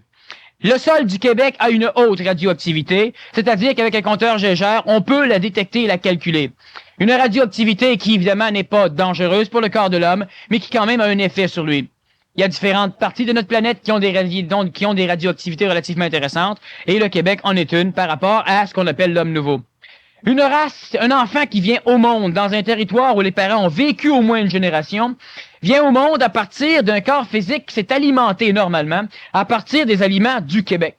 Le sol du Québec a une haute radioactivité, c'est-à-dire qu'avec un compteur Geiger, on peut la détecter et la calculer. Une radioactivité qui, évidemment, n'est pas dangereuse pour le corps de l'homme, mais qui quand même a un effet sur lui. Il y a différentes parties de notre planète qui ont des radioactivités relativement intéressantes, et le Québec en est une par rapport à ce qu'on appelle l'homme nouveau. Une race, un enfant qui vient au monde dans un territoire où les parents ont vécu au moins une génération, vient au monde à partir d'un corps physique qui s'est alimenté normalement à partir des aliments du Québec.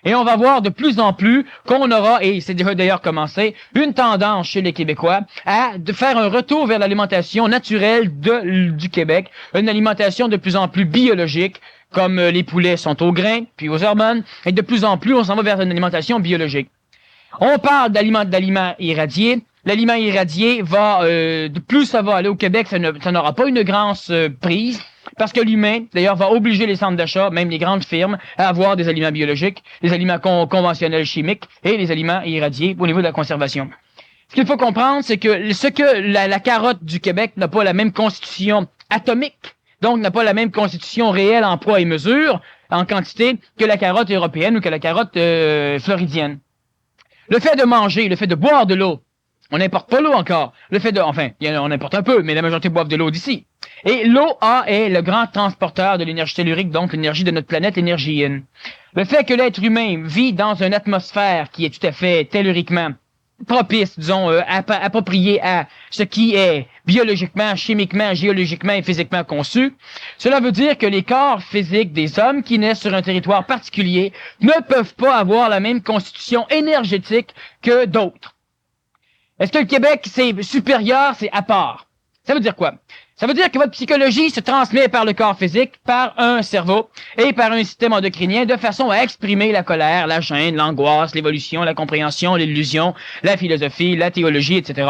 Et on va voir de plus en plus qu'on aura, et c'est déjà d'ailleurs commencé, une tendance chez les Québécois de faire un retour vers l'alimentation naturelle du Québec, une alimentation de plus en plus biologique, comme les poulets sont au grain, puis aux hormones, et de plus en plus on s'en va vers une alimentation biologique. On parle d'aliments irradiés. L'aliment irradié va, plus ça va aller au Québec, ça n'aura pas une grande prise, parce que l'humain, d'ailleurs, va obliger les centres d'achat, même les grandes firmes, à avoir des aliments biologiques, des aliments conventionnels chimiques et les aliments irradiés au niveau de la conservation. Ce qu'il faut comprendre, c'est que la carotte du Québec n'a pas la même constitution atomique, donc n'a pas la même constitution réelle en poids et mesure, en quantité, que la carotte européenne ou que la carotte floridienne. Le fait de manger, le fait de boire de l'eau, on n'importe pas l'eau encore. On importe un peu, mais la majorité boivent de l'eau d'ici. Et l'eau est le grand transporteur de l'énergie tellurique, donc l'énergie de notre planète, l'énergie yin. Le fait que l'être humain vit dans une atmosphère qui est tout à fait telluriquement propice, disons, approprié à ce qui est biologiquement, chimiquement, géologiquement et physiquement conçu. Cela veut dire que les corps physiques des hommes qui naissent sur un territoire particulier ne peuvent pas avoir la même constitution énergétique que d'autres. Est-ce que le Québec, c'est supérieur, c'est à part? Ça veut dire quoi? Ça veut dire que votre psychologie se transmet par le corps physique, par un cerveau et par un système endocrinien de façon à exprimer la colère, la gêne, l'angoisse, l'évolution, la compréhension, l'illusion, la philosophie, la théologie, etc.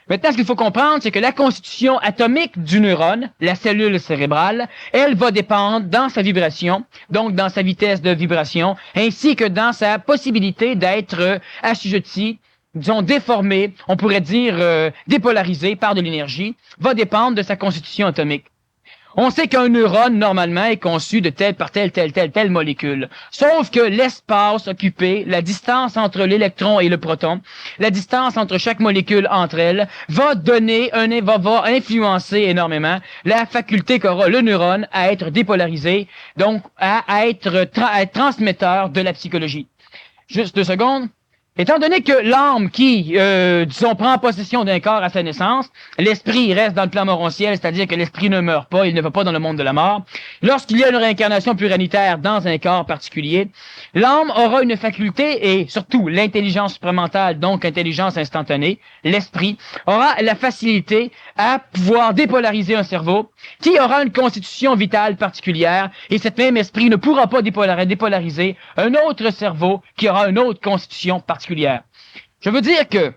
Maintenant, ce qu'il faut comprendre, c'est que la constitution atomique du neurone, la cellule cérébrale, elle va dépendre dans sa vibration, donc dans sa vitesse de vibration, ainsi que dans sa possibilité d'être assujettie, disons déformé, on pourrait dire dépolarisé par de l'énergie, va dépendre de sa constitution atomique. On sait qu'un neurone, normalement, est conçu de telle molécule. Sauf que l'espace occupé, la distance entre l'électron et le proton, la distance entre chaque molécule entre elles, va influencer énormément la faculté qu'aura le neurone à être dépolarisé, donc à être transmetteur de la psychologie. Juste 2 secondes. Étant donné que l'âme qui, disons, prend possession d'un corps à sa naissance, l'esprit reste dans le plan morontiel, c'est-à-dire que l'esprit ne meurt pas, il ne va pas dans le monde de la mort. Lorsqu'il y a une réincarnation pluranitaire dans un corps particulier, l'âme aura une faculté, et surtout l'intelligence supramentale, donc intelligence instantanée, l'esprit, aura la facilité à pouvoir dépolariser un cerveau qui aura une constitution vitale particulière, et cet même esprit ne pourra pas dépolariser un autre cerveau qui aura une autre constitution particulière. Je veux dire que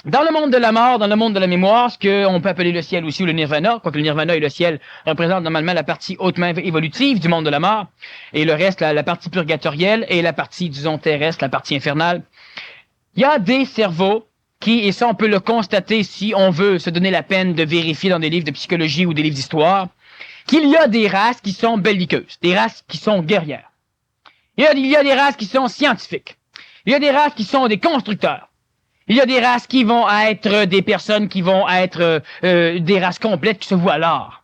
dans le monde de la mort, dans le monde de la mémoire, ce qu'on peut appeler le ciel aussi ou le nirvana, quoique le nirvana et le ciel représentent normalement la partie hautement évolutive du monde de la mort, et le reste, la partie purgatorielle et la partie, disons, terrestre, la partie infernale, il y a des cerveaux qui, et ça on peut le constater si on veut se donner la peine de vérifier dans des livres de psychologie ou des livres d'histoire, qu'il y a des races qui sont belliqueuses, des races qui sont guerrières. Il y a des races qui sont scientifiques. Il y a des races qui sont des constructeurs. Il y a des races qui vont être des personnes qui vont être des races complètes qui se voient l'art.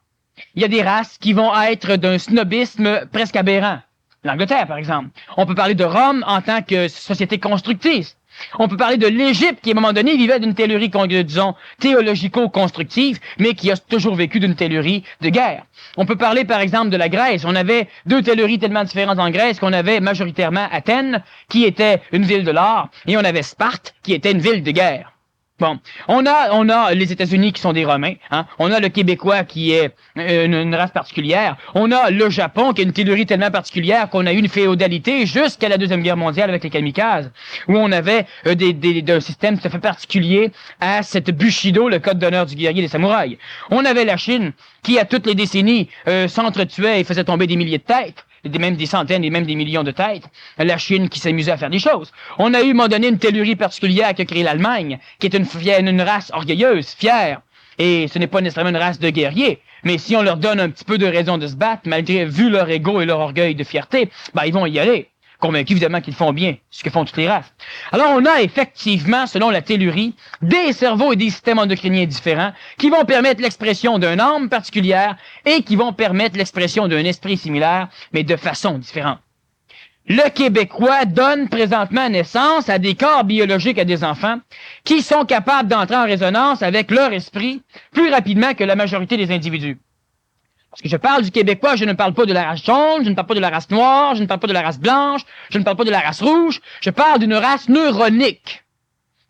Il y a des races qui vont être d'un snobisme presque aberrant. L'Angleterre, par exemple. On peut parler de Rome en tant que société constructrice. On peut parler de l'Égypte qui, à un moment donné, vivait d'une théorie, disons, théologico-constructive, mais qui a toujours vécu d'une théorie de guerre. On peut parler, par exemple, de la Grèce. On avait 2 théories tellement différentes en Grèce qu'on avait majoritairement Athènes, qui était une ville de l'art, et on avait Sparte, qui était une ville de guerre. Bon, on a les États-Unis qui sont des Romains, hein. On a le Québécois qui est une race particulière. On a le Japon qui a une théorie tellement particulière qu'on a eu une féodalité jusqu'à la Deuxième Guerre mondiale avec les kamikazes, où on avait un système tout à fait particulier à cette Bushido, le code d'honneur du guerrier des samouraïs. On avait la Chine qui, à toutes les décennies, s'entretuait et faisait tomber des milliers de têtes. Même des centaines et même des millions de têtes. La Chine qui s'amusait à faire des choses. On a eu, à un moment donné, une théorie particulière qui a créé l'Allemagne, qui est une race orgueilleuse, fière. Et ce n'est pas nécessairement une race de guerriers. Mais si on leur donne un petit peu de raison de se battre, malgré, vu leur ego et leur orgueil de fierté, ben, ils vont y aller. Convaincus, évidemment, qu'ils font bien, ce que font toutes les races. Alors, on a effectivement, selon la théorie, des cerveaux et des systèmes endocriniens différents qui vont permettre l'expression d'un âme particulière et qui vont permettre l'expression d'un esprit similaire, mais de façon différente. Le Québécois donne présentement naissance à des corps biologiques à des enfants qui sont capables d'entrer en résonance avec leur esprit plus rapidement que la majorité des individus. Parce que je parle du Québécois, je ne parle pas de la race jaune, je ne parle pas de la race noire, je ne parle pas de la race blanche, je ne parle pas de la race rouge, je parle d'une race neuronique.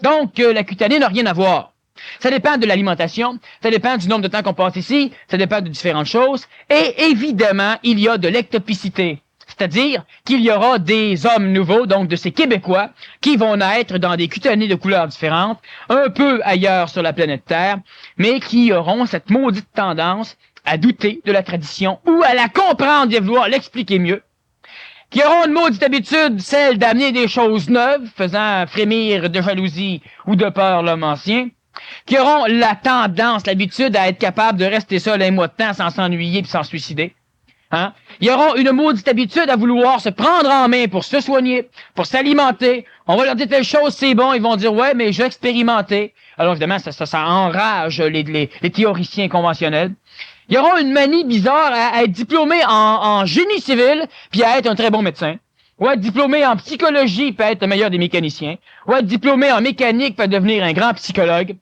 Donc, la cutanée n'a rien à voir. Ça dépend de l'alimentation, ça dépend du nombre de temps qu'on passe ici, ça dépend de différentes choses, et évidemment, il y a de l'ectopicité. C'est-à-dire qu'il y aura des hommes nouveaux, donc de ces Québécois, qui vont naître dans des cutanées de couleurs différentes, un peu ailleurs sur la planète Terre, mais qui auront cette maudite tendance à douter de la tradition ou à la comprendre et à vouloir l'expliquer mieux, qui auront une maudite habitude, celle d'amener des choses neuves, faisant frémir de jalousie ou de peur l'homme ancien, qui auront la tendance, l'habitude à être capables de rester seuls un mois de temps sans s'ennuyer puis sans se suicider. Hein? Ils auront une maudite habitude à vouloir se prendre en main pour se soigner, pour s'alimenter. On va leur dire telle chose, c'est bon. Ils vont dire, ouais, mais je vais expérimenter. Alors, évidemment, ça enrage les théoriciens conventionnels. Ils auront une manie bizarre à être diplômés en génie civil puis à être un très bon médecin. Ou être diplômé en psychologie puis à être le meilleur des mécaniciens. Ou être diplômé en mécanique puis devenir un grand psychologue.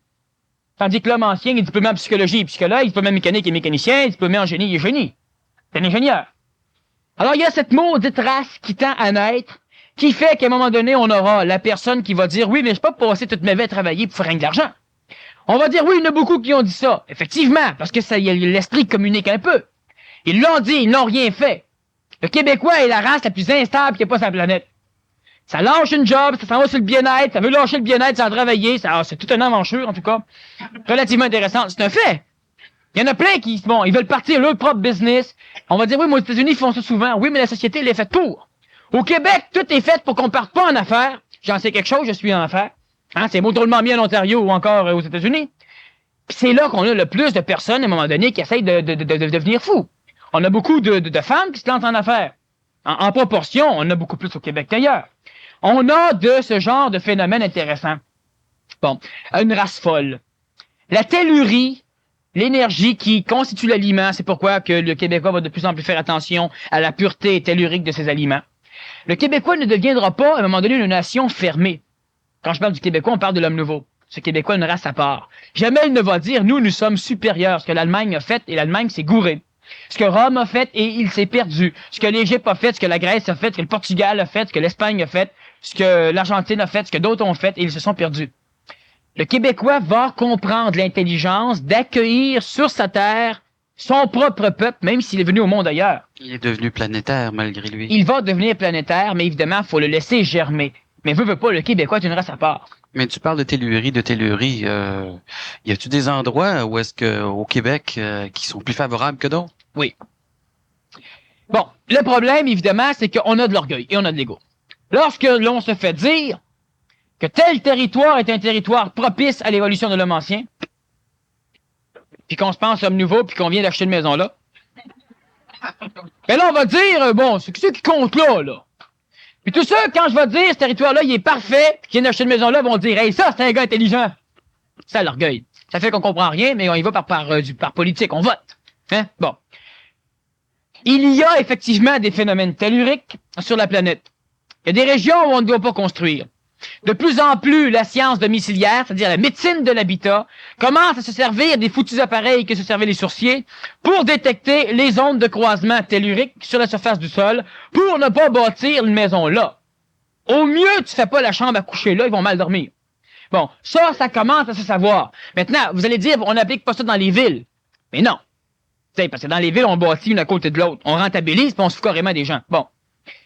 Tandis que l'homme ancien est diplômé en psychologie et psychologue, diplômé en mécanique et mécanicien, diplômé en génie et génie. C'est un ingénieur. Alors, il y a cette maudite race qui tend à naître, qui fait qu'à un moment donné, on aura la personne qui va dire, oui, mais je peux pas passer toute ma vie à travailler pour faire rien de l'argent. On va dire, oui, il y en a beaucoup qui ont dit ça. Effectivement, parce que ça, l'esprit communique un peu. Ils l'ont dit, ils n'ont rien fait. Le Québécois est la race la plus instable qu'il n'y a pas sur la planète. Ça lâche une job, ça s'en va sur le bien-être, ça veut lâcher le bien-être sans travailler, c'est toute une aventure, en tout cas, relativement intéressante. C'est un fait. Il y en a plein qui, bon, ils veulent partir leur propre business. On va dire, oui, mais aux États-Unis, ils font ça souvent. Oui, mais la société, elle est faite pour. Au Québec, tout est fait pour qu'on parte pas en affaires. J'en sais quelque chose, je suis en affaires. Hein, c'est drôlement bien en Ontario ou encore aux États-Unis. Puis c'est là qu'on a le plus de personnes, à un moment donné, qui essayent de devenir fous. On a beaucoup de femmes qui se lancent en affaires. En proportion, on a beaucoup plus au Québec qu'ailleurs. On a de ce genre de phénomène intéressant. Bon, une race folle. La tellurie, l'énergie qui constitue l'aliment, c'est pourquoi que le Québécois va de plus en plus faire attention à la pureté tellurique de ses aliments. Le Québécois ne deviendra pas, à un moment donné, une nation fermée. Quand je parle du Québécois, on parle de l'homme nouveau. Ce Québécois est une race à part. Jamais il ne va dire, nous sommes supérieurs. Ce que l'Allemagne a fait, et l'Allemagne s'est gourée. Ce que Rome a fait, et il s'est perdu. Ce que l'Égypte a fait, ce que la Grèce a fait, ce que le Portugal a fait, ce que l'Espagne a fait, ce que l'Argentine a fait, ce que d'autres ont fait, et ils se sont perdus. Le Québécois va comprendre l'intelligence d'accueillir sur sa terre son propre peuple, même s'il est venu au monde ailleurs. Il est devenu planétaire, malgré lui. Il va devenir planétaire, mais évidemment, il faut le laisser germer. Mais veut pas, le Québécois est une race à part. Mais tu parles de tellurie. Y a-tu des endroits où est-ce que au Québec qui sont plus favorables que d'autres? Oui. Bon, le problème, évidemment, c'est qu'on a de l'orgueil et on a de l'ego. Lorsque l'on se fait dire que tel territoire est un territoire propice à l'évolution de l'homme ancien, puis qu'on se pense homme nouveau, puis qu'on vient d'acheter une maison là, ben là, on va dire, bon, c'est ceux qui comptent là. Puis tous ceux, quand je vais dire, ce territoire-là, il est parfait, puis qui vient d'acheter une maison là, vont dire, hey, ça, c'est un gars intelligent. Ça, l'orgueil. Ça fait qu'on comprend rien, mais on y va par politique, on vote. Hein? Bon. Il y a effectivement des phénomènes telluriques sur la planète. Il y a des régions où on ne doit pas construire. De plus en plus, la science domiciliaire, c'est-à-dire la médecine de l'habitat, commence à se servir des foutus appareils que se servaient les sourciers pour détecter les ondes de croisement tellurique sur la surface du sol pour ne pas bâtir une maison là. Au mieux, tu fais pas la chambre à coucher là, ils vont mal dormir. Bon, ça commence à se savoir. Maintenant, vous allez dire, on n'applique pas ça dans les villes. Mais non. T'sais, parce que dans les villes, on bâtit une à côté de l'autre. On rentabilise, puis on se fout carrément des gens. Bon.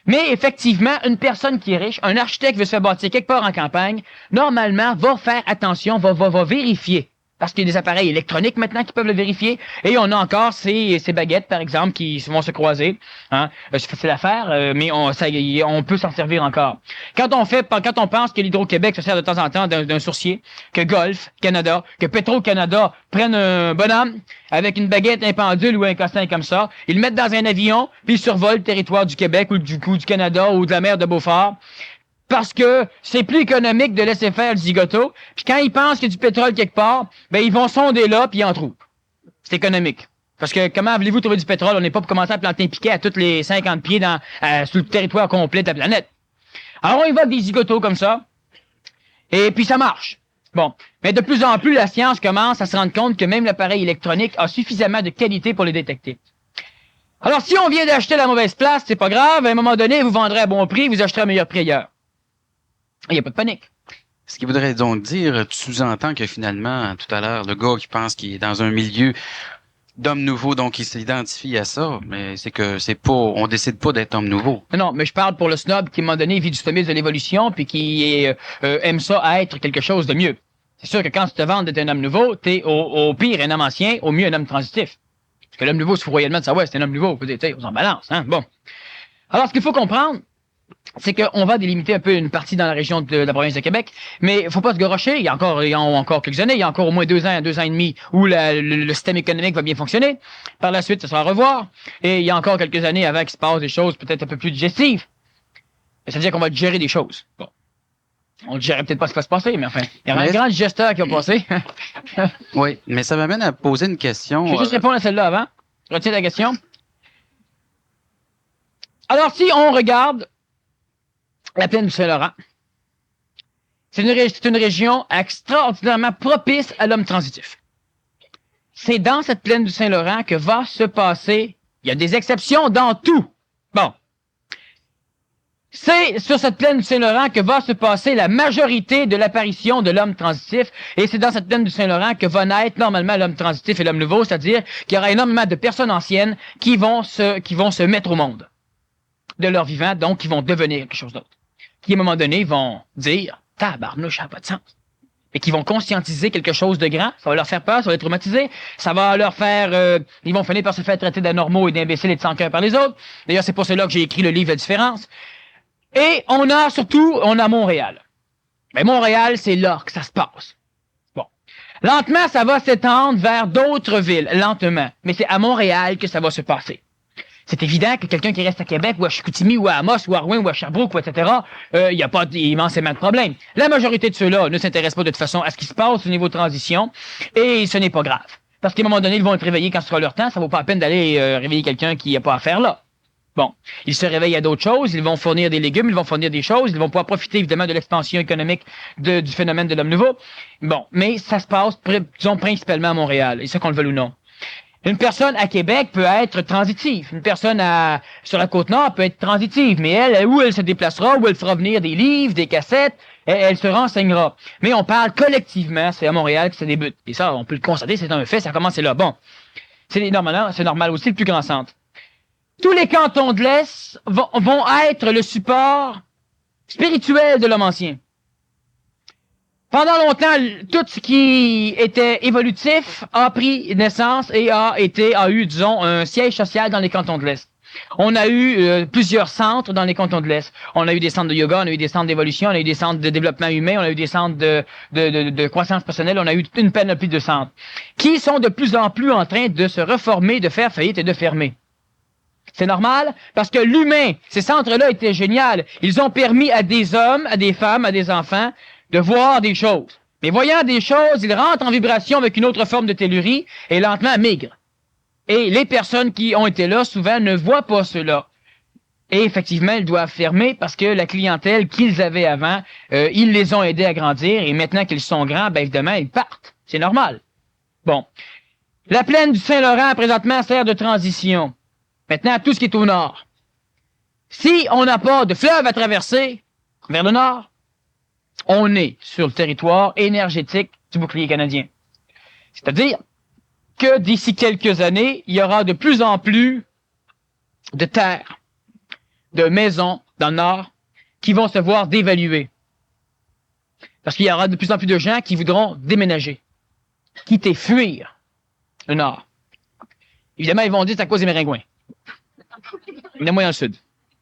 Mais effectivement, une personne qui est riche, un architecte veut se faire bâtir quelque part en campagne, normalement, va faire attention, va vérifier. Parce qu'il y a des appareils électroniques maintenant qui peuvent le vérifier. Et on a encore ces baguettes, par exemple, qui vont se croiser. Hein? C'est facile à faire, mais on peut s'en servir encore. Quand on pense que l'Hydro-Québec se sert de temps en temps d'un sourcier, que Golf Canada, que Petro-Canada prennent un bonhomme avec une baguette, un pendule ou un cossin comme ça, ils le mettent dans un avion, puis ils survolent le territoire du Québec ou du Canada ou de la mer de Beaufort. Parce que c'est plus économique de laisser faire le zigoto. Puis quand ils pensent qu'il y a du pétrole quelque part, ben ils vont sonder là, puis ils en trouvent. C'est économique. Parce que comment voulez-vous trouver du pétrole? On n'est pas pour commencer à planter un piquet à tous les 50 pieds sur le territoire complet de la planète. Alors on y va avec des zigotos comme ça, et puis ça marche. Bon, mais de plus en plus, la science commence à se rendre compte que même l'appareil électronique a suffisamment de qualité pour les détecter. Alors si on vient d'acheter la mauvaise place, c'est pas grave, à un moment donné, vous vendrez à bon prix, vous acheterez à meilleur prix ailleurs. Il n'y a pas de panique. Ce qui voudrait donc dire, tu sous-entends que finalement, tout à l'heure, le gars qui pense qu'il est dans un milieu d'homme nouveau, donc il s'identifie à ça, mais c'est que c'est pas, on décide pas d'être homme nouveau. Non, mais je parle pour le snob qui, à un moment donné, vit du stomisme de l'évolution, puis qui aime ça à être quelque chose de mieux. C'est sûr que quand tu te vends d'être un homme nouveau, t'es au pire un homme ancien, au mieux un homme transitif. Parce que l'homme nouveau se fout royalement de savoir c'est un homme nouveau. Vous dire, on s'en balance, hein. Bon. Alors, ce qu'il faut comprendre, c'est qu'on va délimiter un peu une partie dans la région de la province de Québec, mais il faut pas se gorocher. Il y a encore quelques années, il y a encore au moins 2 ans, 2 ans et demi, où le système économique va bien fonctionner. Par la suite, ça sera à revoir. Et il y a encore quelques années avant qu'il se passe des choses peut-être un peu plus digestives. C'est-à-dire qu'on va gérer des choses. Bon. On ne gérerait peut-être pas ce qui va se passer, mais enfin, il y aura un grand digesteur qui va passer. Oui, mais ça m'amène à poser une question. Je vais juste répondre à celle-là avant. Retiens ta question. Alors, si on regarde la plaine du Saint-Laurent, c'est une région extraordinairement propice à l'homme transitif. C'est dans cette plaine du Saint-Laurent que va se passer, il y a des exceptions dans tout. Bon. C'est sur cette plaine du Saint-Laurent que va se passer la majorité de l'apparition de l'homme transitif, et c'est dans cette plaine du Saint-Laurent que va naître normalement l'homme transitif et l'homme nouveau, c'est-à-dire qu'il y aura énormément de personnes anciennes qui vont se mettre au monde de leur vivant, donc qui vont devenir quelque chose d'autre. Qui, à un moment donné, vont dire « Tabarnouche, ça n'a pas de sens ». Et qui vont conscientiser quelque chose de grand. Ça va leur faire peur, ça va les traumatiser. Ça va leur faire... ils vont finir par se faire traiter d'anormaux et d'imbéciles et de sans-cœur par les autres. D'ailleurs, c'est pour cela que j'ai écrit le livre La différence. Et on a Montréal. Mais Montréal, c'est là que ça se passe. Bon. Lentement, ça va s'étendre vers d'autres villes, lentement. Mais c'est à Montréal que ça va se passer. C'est évident que quelqu'un qui reste à Québec, ou à Chicoutimi, ou à Amos, ou à Rouen, ou à Sherbrooke, etc., il n'y a pas immensément de problèmes. La majorité de ceux-là ne s'intéressent pas de toute façon à ce qui se passe au niveau de transition, et ce n'est pas grave. Parce qu'à un moment donné, ils vont être réveillés quand ce sera leur temps, ça vaut pas la peine d'aller réveiller quelqu'un qui n'a pas à faire là. Bon, ils se réveillent à d'autres choses, ils vont fournir des légumes, ils vont fournir des choses, ils vont pouvoir profiter évidemment de l'expansion économique du phénomène de l'homme nouveau. Bon, mais ça se passe, disons, principalement à Montréal, et ça qu'on le veuille ou non. Une personne à Québec peut être transitive. Une personne sur la Côte-Nord peut être transitive, mais où elle se déplacera, où elle fera venir des livres, des cassettes, elle se renseignera. Mais on parle collectivement, c'est à Montréal que ça débute. Et ça, on peut le constater, c'est un fait, ça commence là. Bon, c'est normal aussi, le plus grand centre. Tous les cantons de l'Est vont être le support spirituel de l'homme ancien. Pendant longtemps, tout ce qui était évolutif a pris naissance et a eu, disons, un siège social dans les cantons de l'Est. On a eu plusieurs centres dans les cantons de l'Est. On a eu des centres de yoga, on a eu des centres d'évolution, on a eu des centres de développement humain, on a eu des centres de croissance personnelle, on a eu une panoplie de centres qui sont de plus en plus en train de se reformer, de faire faillite et de fermer. C'est normal, parce que l'humain, ces centres-là étaient géniaux. Ils ont permis à des hommes, à des femmes, à des enfants de voir des choses. Mais voyant des choses, ils rentrent en vibration avec une autre forme de tellurie et lentement migrent. Et les personnes qui ont été là, souvent, ne voient pas cela. Et effectivement, ils doivent fermer parce que la clientèle qu'ils avaient avant, ils les ont aidés à grandir et maintenant qu'ils sont grands, ben évidemment, ils partent. C'est normal. Bon. La plaine du Saint-Laurent, présentement, sert de transition. Maintenant, tout ce qui est au nord. Si on n'a pas de fleuve à traverser vers le nord, on est sur le territoire énergétique du bouclier canadien. C'est-à-dire que d'ici quelques années, il y aura de plus en plus de terres, de maisons dans le nord qui vont se voir dévaluer. Parce qu'il y aura de plus en plus de gens qui voudront déménager, quitter, fuir le nord. Évidemment, ils vont dire que c'est à cause des Méringouins. Évidemment, dans le sud.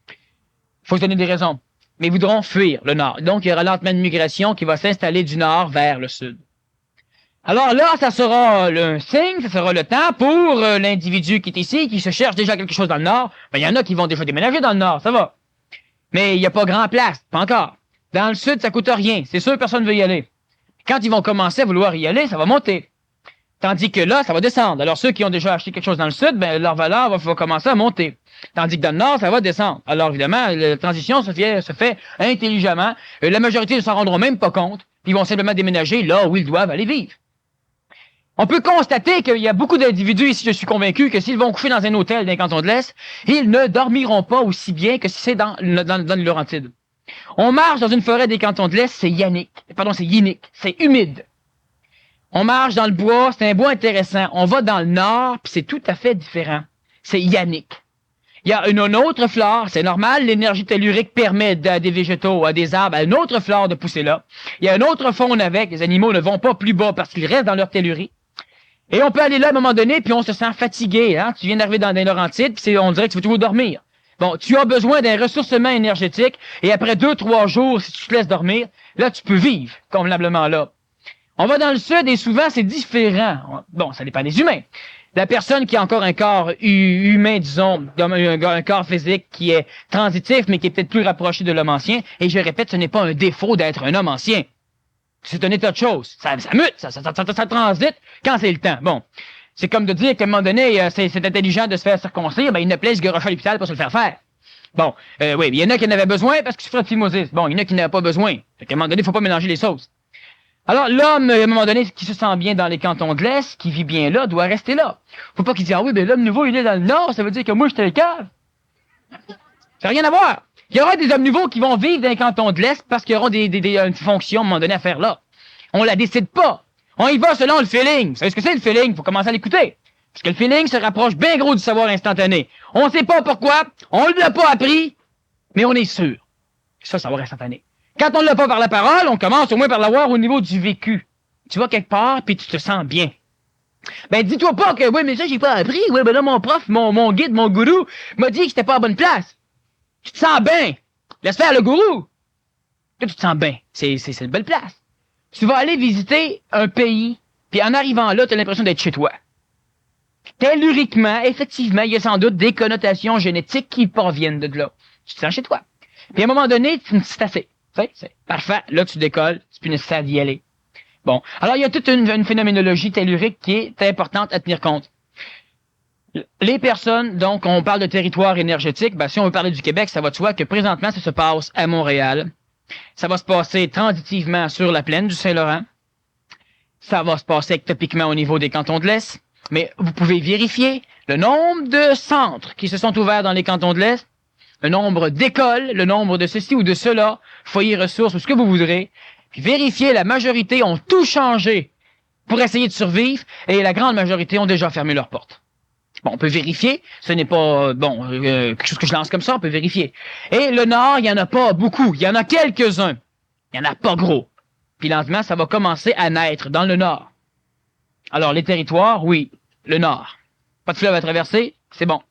Il faut se donner des raisons. Mais ils voudront fuir le nord. Donc, il y aura lentement une migration qui va s'installer du nord vers le sud. Alors là, ça sera un signe, ça sera le temps pour l'individu qui est ici, qui se cherche déjà quelque chose dans le nord. Ben, il y en a qui vont déjà déménager dans le nord, ça va. Mais il n'y a pas grand place, pas encore. Dans le sud, ça coûte rien. C'est sûr, personne ne veut y aller. Quand ils vont commencer à vouloir y aller, ça va monter. Tandis que là, ça va descendre. Alors, ceux qui ont déjà acheté quelque chose dans le sud, ben, leur valeur va commencer à monter. Tandis que dans le nord, ça va descendre. Alors, évidemment, la transition se fait intelligemment. La majorité ne s'en rendront même pas compte. Ils vont simplement déménager là où ils doivent aller vivre. On peut constater qu'il y a beaucoup d'individus ici, je suis convaincu, que s'ils vont coucher dans un hôtel dans les cantons de l'Est, ils ne dormiront pas aussi bien que si c'est dans le Laurentide. On marche dans une forêt des cantons de l'Est, c'est yinnique, c'est humide. On marche dans le bois, c'est un bois intéressant. On va dans le nord, puis c'est tout à fait différent. C'est yannique. Il y a une autre flore, c'est normal, l'énergie tellurique permet à des végétaux, à des arbres, à une autre flore de pousser là. Il y a un autre faune avec, les animaux ne vont pas plus bas parce qu'ils restent dans leur tellurie. Et on peut aller là à un moment donné, puis on se sent fatigué. Hein? Tu viens d'arriver dans les Laurentides, puis on dirait que tu veux toujours dormir. Bon, tu as besoin d'un ressourcement énergétique et après 2-3 jours, si tu te laisses dormir, là, tu peux vivre convenablement là. On va dans le sud et souvent, c'est différent. Bon, ça dépend des humains. La personne qui a encore un corps humain, disons, un corps physique qui est transitif, mais qui est peut-être plus rapproché de l'homme ancien, et je répète, ce n'est pas un défaut d'être un homme ancien. C'est un état de choses. Ça mute, ça transite quand c'est le temps. Bon. C'est comme de dire qu'à un moment donné, c'est intelligent de se faire circoncire, ben il ne plaît se garocher à l'hôpital pour se le faire faire. Bon, oui, il y en a qui en avaient besoin parce qu'ils souffraient de phimosis. Bon, il y en a qui n'avaient pas besoin. Fait qu'à un moment donné, il ne faut pas mélanger les sauces. Alors, l'homme, à un moment donné, qui se sent bien dans les cantons de l'Est, qui vit bien là, doit rester là. Faut pas qu'il dise, ah oui, ben l'homme nouveau, il est dans le Nord, ça veut dire que moi, j'étais le cave. Ça n'a rien à voir. Il y aura des hommes nouveaux qui vont vivre dans les cantons de l'Est parce qu'ils auront une fonction, à un moment donné, à faire là. On la décide pas. On y va selon le feeling. Vous savez ce que c'est le feeling? Faut commencer à l'écouter. Parce que le feeling se rapproche bien gros du savoir instantané. On sait pas pourquoi, on ne l'a pas appris, mais on est sûr. Ça, savoir instantané. Quand on ne l'a pas par la parole, on commence au moins par l'avoir au niveau du vécu. Tu vas quelque part, puis tu te sens bien. Ben, dis-toi pas que, oui, mais ça, j'ai pas appris. Oui, ben là, mon prof, mon guide, mon gourou, m'a dit que c'était pas à bonne place. Tu te sens bien. Laisse faire le gourou. Là, tu te sens bien. C'est une belle place. Tu vas aller visiter un pays, puis en arrivant là, tu as l'impression d'être chez toi. Telluriquement, effectivement, il y a sans doute des connotations génétiques qui proviennent de là. Tu te sens chez toi. Puis à un moment donné, c'est assez. C'est parfait. Là, tu décolles, c'est plus nécessaire d'y aller. Bon. Alors, il y a toute une phénoménologie tellurique qui est importante à tenir compte. Les personnes, donc, on parle de territoire énergétique, ben, si on veut parler du Québec, ça va de soi que présentement, ça se passe à Montréal. Ça va se passer transitivement sur la plaine du Saint-Laurent. Ça va se passer ectopiquement au niveau des cantons de l'Est. Mais vous pouvez vérifier le nombre de centres qui se sont ouverts dans les cantons de l'Est, le nombre d'écoles, le nombre de ceci ou de cela, foyers ressources ou ce que vous voudrez. Puis vérifiez, la majorité ont tout changé pour essayer de survivre et la grande majorité ont déjà fermé leurs portes. Bon, on peut vérifier, ce n'est pas quelque chose que je lance comme ça, on peut vérifier. Et le Nord, il n'y en a pas beaucoup, il y en a quelques-uns, il n'y en a pas gros. Puis lentement, ça va commencer à naître dans le Nord. Alors, les territoires, oui, le Nord. Pas de fleuve à traverser, c'est bon.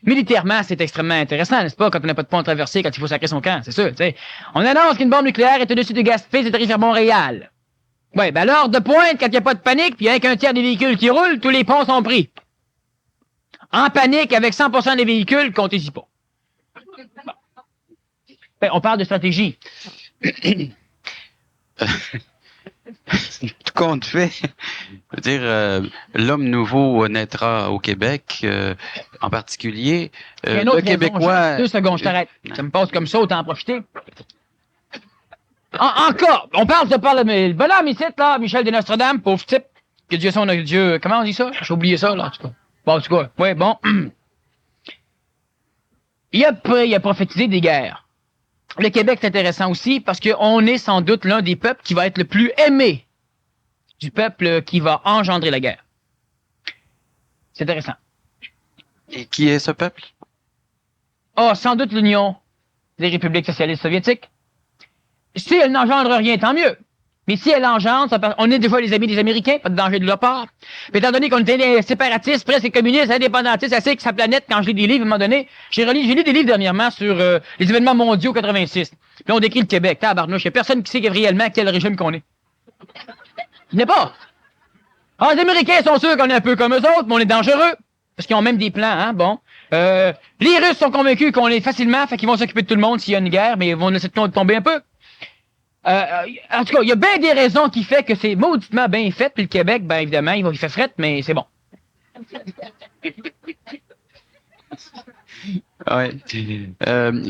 Militairement, c'est extrêmement intéressant, n'est-ce pas, quand on n'a pas de pont à traverser, quand il faut sacrer son camp, c'est sûr, tu sais. On annonce qu'une bombe nucléaire est au-dessus de Gaspé, c'est arrivé vers Montréal. Ouais, ben l'heure de pointe, quand il n'y a pas de panique, puis il n'y a qu'un tiers des véhicules qui roulent, tous les ponts sont pris. En panique, avec 100% des véhicules, comptez-y pas. Bon. Ben, on parle de stratégie. Tout compte fait, je veux dire, l'homme nouveau naîtra au Québec, en particulier. Le Québécois. 2 secondes, je t'arrête. Ça me passe comme ça, autant en profiter. Encore, on parle le bonhomme ici, là, Michel de Nostradame, pauvre type. Que Dieu son Dieu. Comment on dit ça? J'ai oublié ça, là, en tout cas. Bon, en tout cas, ouais, bon. Il a prophétisé des guerres. Le Québec, c'est intéressant aussi parce qu'on est sans doute l'un des peuples qui va être le plus aimé du peuple qui va engendrer la guerre. C'est intéressant. Et qui est ce peuple? Ah, sans doute l'Union des républiques socialistes soviétiques. Si elle n'engendre rien, tant mieux. Mais si elle engendre, on est des fois les amis des Américains, pas de danger de leur part. Mais étant donné qu'on était des séparatistes, presque communistes, indépendantistes, assez que sa planète, quand je lis des livres, à un moment donné, j'ai lu des livres dernièrement sur les événements mondiaux 86. Puis on décrit le Québec, tabarnouche. Il n'y a personne qui sait réellement quel régime qu'on est. Il n'y a pas. Ah, les Américains sont sûrs qu'on est un peu comme eux autres, mais on est dangereux. Parce qu'ils ont même des plans, hein, bon. Les Russes sont convaincus qu'on est facilement, fait qu'ils vont s'occuper de tout le monde s'il y a une guerre, mais ils vont laisser tout le monde tomber un peu. En tout cas, il y a bien des raisons qui fait que c'est mauditement bien fait, puis le Québec, ben évidemment, il fait fret, mais c'est bon. Ouais.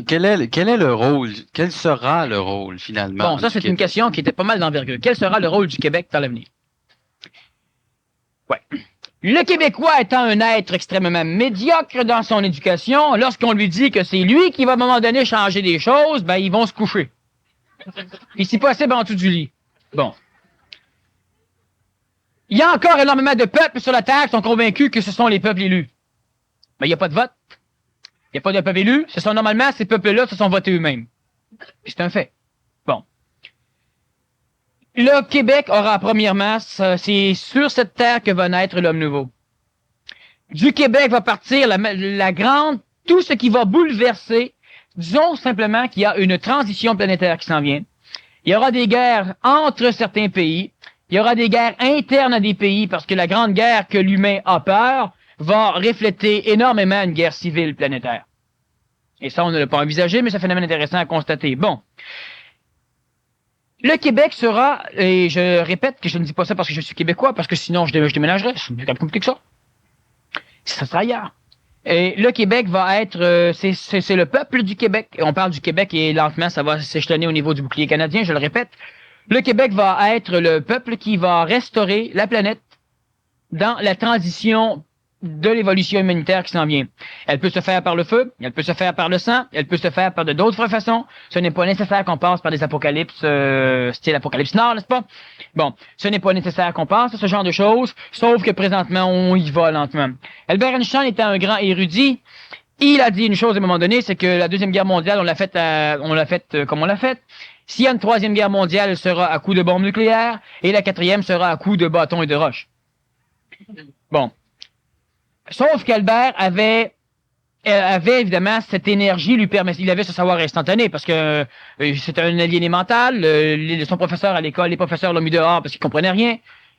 Quel est le rôle, quel sera le rôle finalement? Bon, ça c'est une question qui était pas mal d'envergure. Quel sera le rôle du Québec dans l'avenir? Ouais. Le Québécois étant un être extrêmement médiocre dans son éducation, lorsqu'on lui dit que c'est lui qui va à un moment donné changer des choses, ben ils vont se coucher. Puis si possible en dessous du lit. Bon. Il y a encore énormément de peuples sur la Terre qui sont convaincus que ce sont les peuples élus. Mais il n'y a pas de vote. Il n'y a pas de peuple élu. Ce sont normalement ces peuples-là se sont votés eux-mêmes. Puis c'est un fait. Bon. Le Québec aura premièrement, c'est sur cette terre que va naître l'homme nouveau. Du Québec va partir la grande, tout ce qui va bouleverser, disons simplement qu'il y a une transition planétaire qui s'en vient. Il y aura des guerres entre certains pays. Il y aura des guerres internes à des pays parce que la grande guerre que l'humain a peur va refléter énormément une guerre civile planétaire. Et ça, on ne l'a pas envisagé, mais c'est un phénomène intéressant à constater. Bon. Le Québec sera, et je répète que je ne dis pas ça parce que je suis québécois, parce que sinon je déménagerais, c'est plus compliqué que ça. Ça sera ailleurs. Et le Québec va être, c'est le peuple du Québec. Et on parle du Québec et lentement ça va s'échelonner au niveau du bouclier canadien, je le répète. Le Québec va être le peuple qui va restaurer la planète dans la transition de l'évolution humanitaire qui s'en vient. Elle peut se faire par le feu, elle peut se faire par le sang, elle peut se faire par d'autres façons. Ce n'est pas nécessaire qu'on passe par des apocalypses, style apocalypse nord, n'est-ce pas? Bon, ce n'est pas nécessaire qu'on passe à ce genre de choses, sauf que présentement, on y va lentement. Albert Einstein étant un grand érudit, il a dit une chose à un moment donné, c'est que la Deuxième Guerre mondiale, on l'a faite comme on l'a faite. S'il y a une Troisième Guerre mondiale, elle sera à coups de bombes nucléaires, et la quatrième sera à coups de bâtons et de roches. Bon. Sauf qu'Albert avait évidemment cette énergie lui permettait, il avait ce savoir instantané parce que c'était un aliéné mental, son professeur à l'école, les professeurs l'ont mis dehors parce qu'il comprenait rien,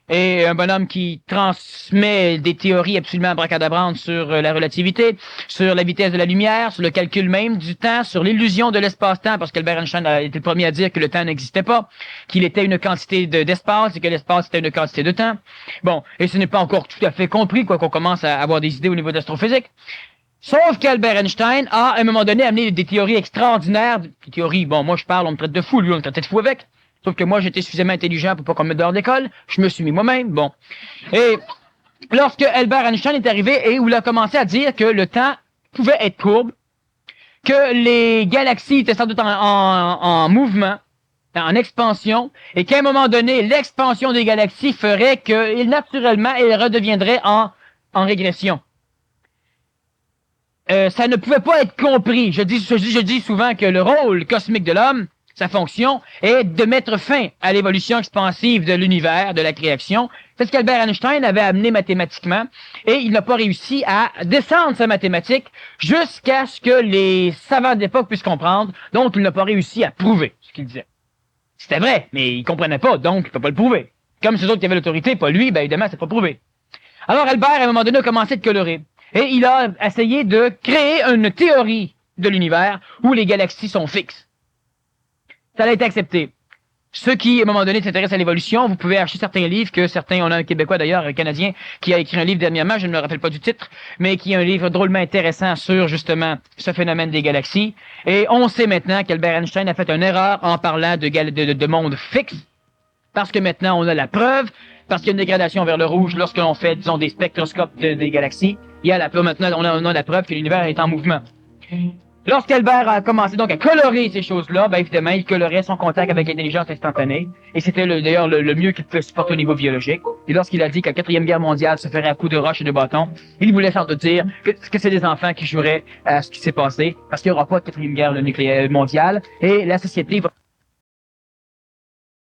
et un bonhomme qui transmet des théories absolument abracadabrantes sur la relativité, sur la vitesse de la lumière, sur le calcul même du temps, sur l'illusion de l'espace-temps, parce qu'Albert Einstein a été le premier à dire que le temps n'existait pas, qu'il était une quantité d'espace et que l'espace était une quantité de temps. Bon, et ce n'est pas encore tout à fait compris, quoi, qu'on commence à avoir des idées au niveau d'astrophysique. Sauf qu'Albert Einstein a, à un moment donné, amené des théories extraordinaires, des théories, bon, moi je parle, on me traite de fou, lui on me traitait de fou avec. Sauf que moi, j'étais suffisamment intelligent pour pas qu'on me mette dehors d'école. Je me suis mis moi-même. Bon. Et lorsque Albert Einstein est arrivé et où il a commencé à dire que le temps pouvait être courbe, que les galaxies étaient sans doute en mouvement, en expansion, et qu'à un moment donné, l'expansion des galaxies ferait que, naturellement, elles redeviendraient en régression. Ça ne pouvait pas être compris. Je dis souvent que le rôle cosmique de l'homme, sa fonction est de mettre fin à l'évolution expansive de l'univers, de la création. C'est ce qu'Albert Einstein avait amené mathématiquement, et il n'a pas réussi à descendre sa mathématique jusqu'à ce que les savants d'époque puissent comprendre, donc il n'a pas réussi à prouver ce qu'il disait. C'était vrai, mais il comprenait pas, donc il ne peut pas le prouver. Comme ceux autres qui avaient l'autorité, pas lui, ben évidemment, c'est pas prouvé. Alors Albert, à un moment donné, a commencé de colorer, et il a essayé de créer une théorie de l'univers où les galaxies sont fixes. Ça a été accepté. Ceux qui, à un moment donné, s'intéressent à l'évolution, vous pouvez acheter certains livres on a un Québécois d'ailleurs, un Canadien, qui a écrit un livre dernièrement, je ne me rappelle pas du titre, mais qui est un livre drôlement intéressant sur, justement, ce phénomène des galaxies. Et on sait maintenant qu'Albert Einstein a fait une erreur en parlant de monde fixe, parce que maintenant on a la preuve, parce qu'il y a une dégradation vers le rouge lorsque l'on fait, disons, des spectroscopes des galaxies. Il y a la preuve maintenant, on a la preuve que l'univers est en mouvement. Lorsqu'Albert a commencé donc à colorer ces choses-là, ben évidemment, il colorait son contact avec l'intelligence instantanée, et c'était d'ailleurs le mieux qu'il pouvait supporter au niveau biologique. Et lorsqu'il a dit que la quatrième guerre mondiale se ferait à coups de roches et de bâtons, il voulait sans doute dire que c'est des enfants qui joueraient à ce qui s'est passé, parce qu'il n'y aura pas de quatrième guerre nucléaire mondiale, et la société va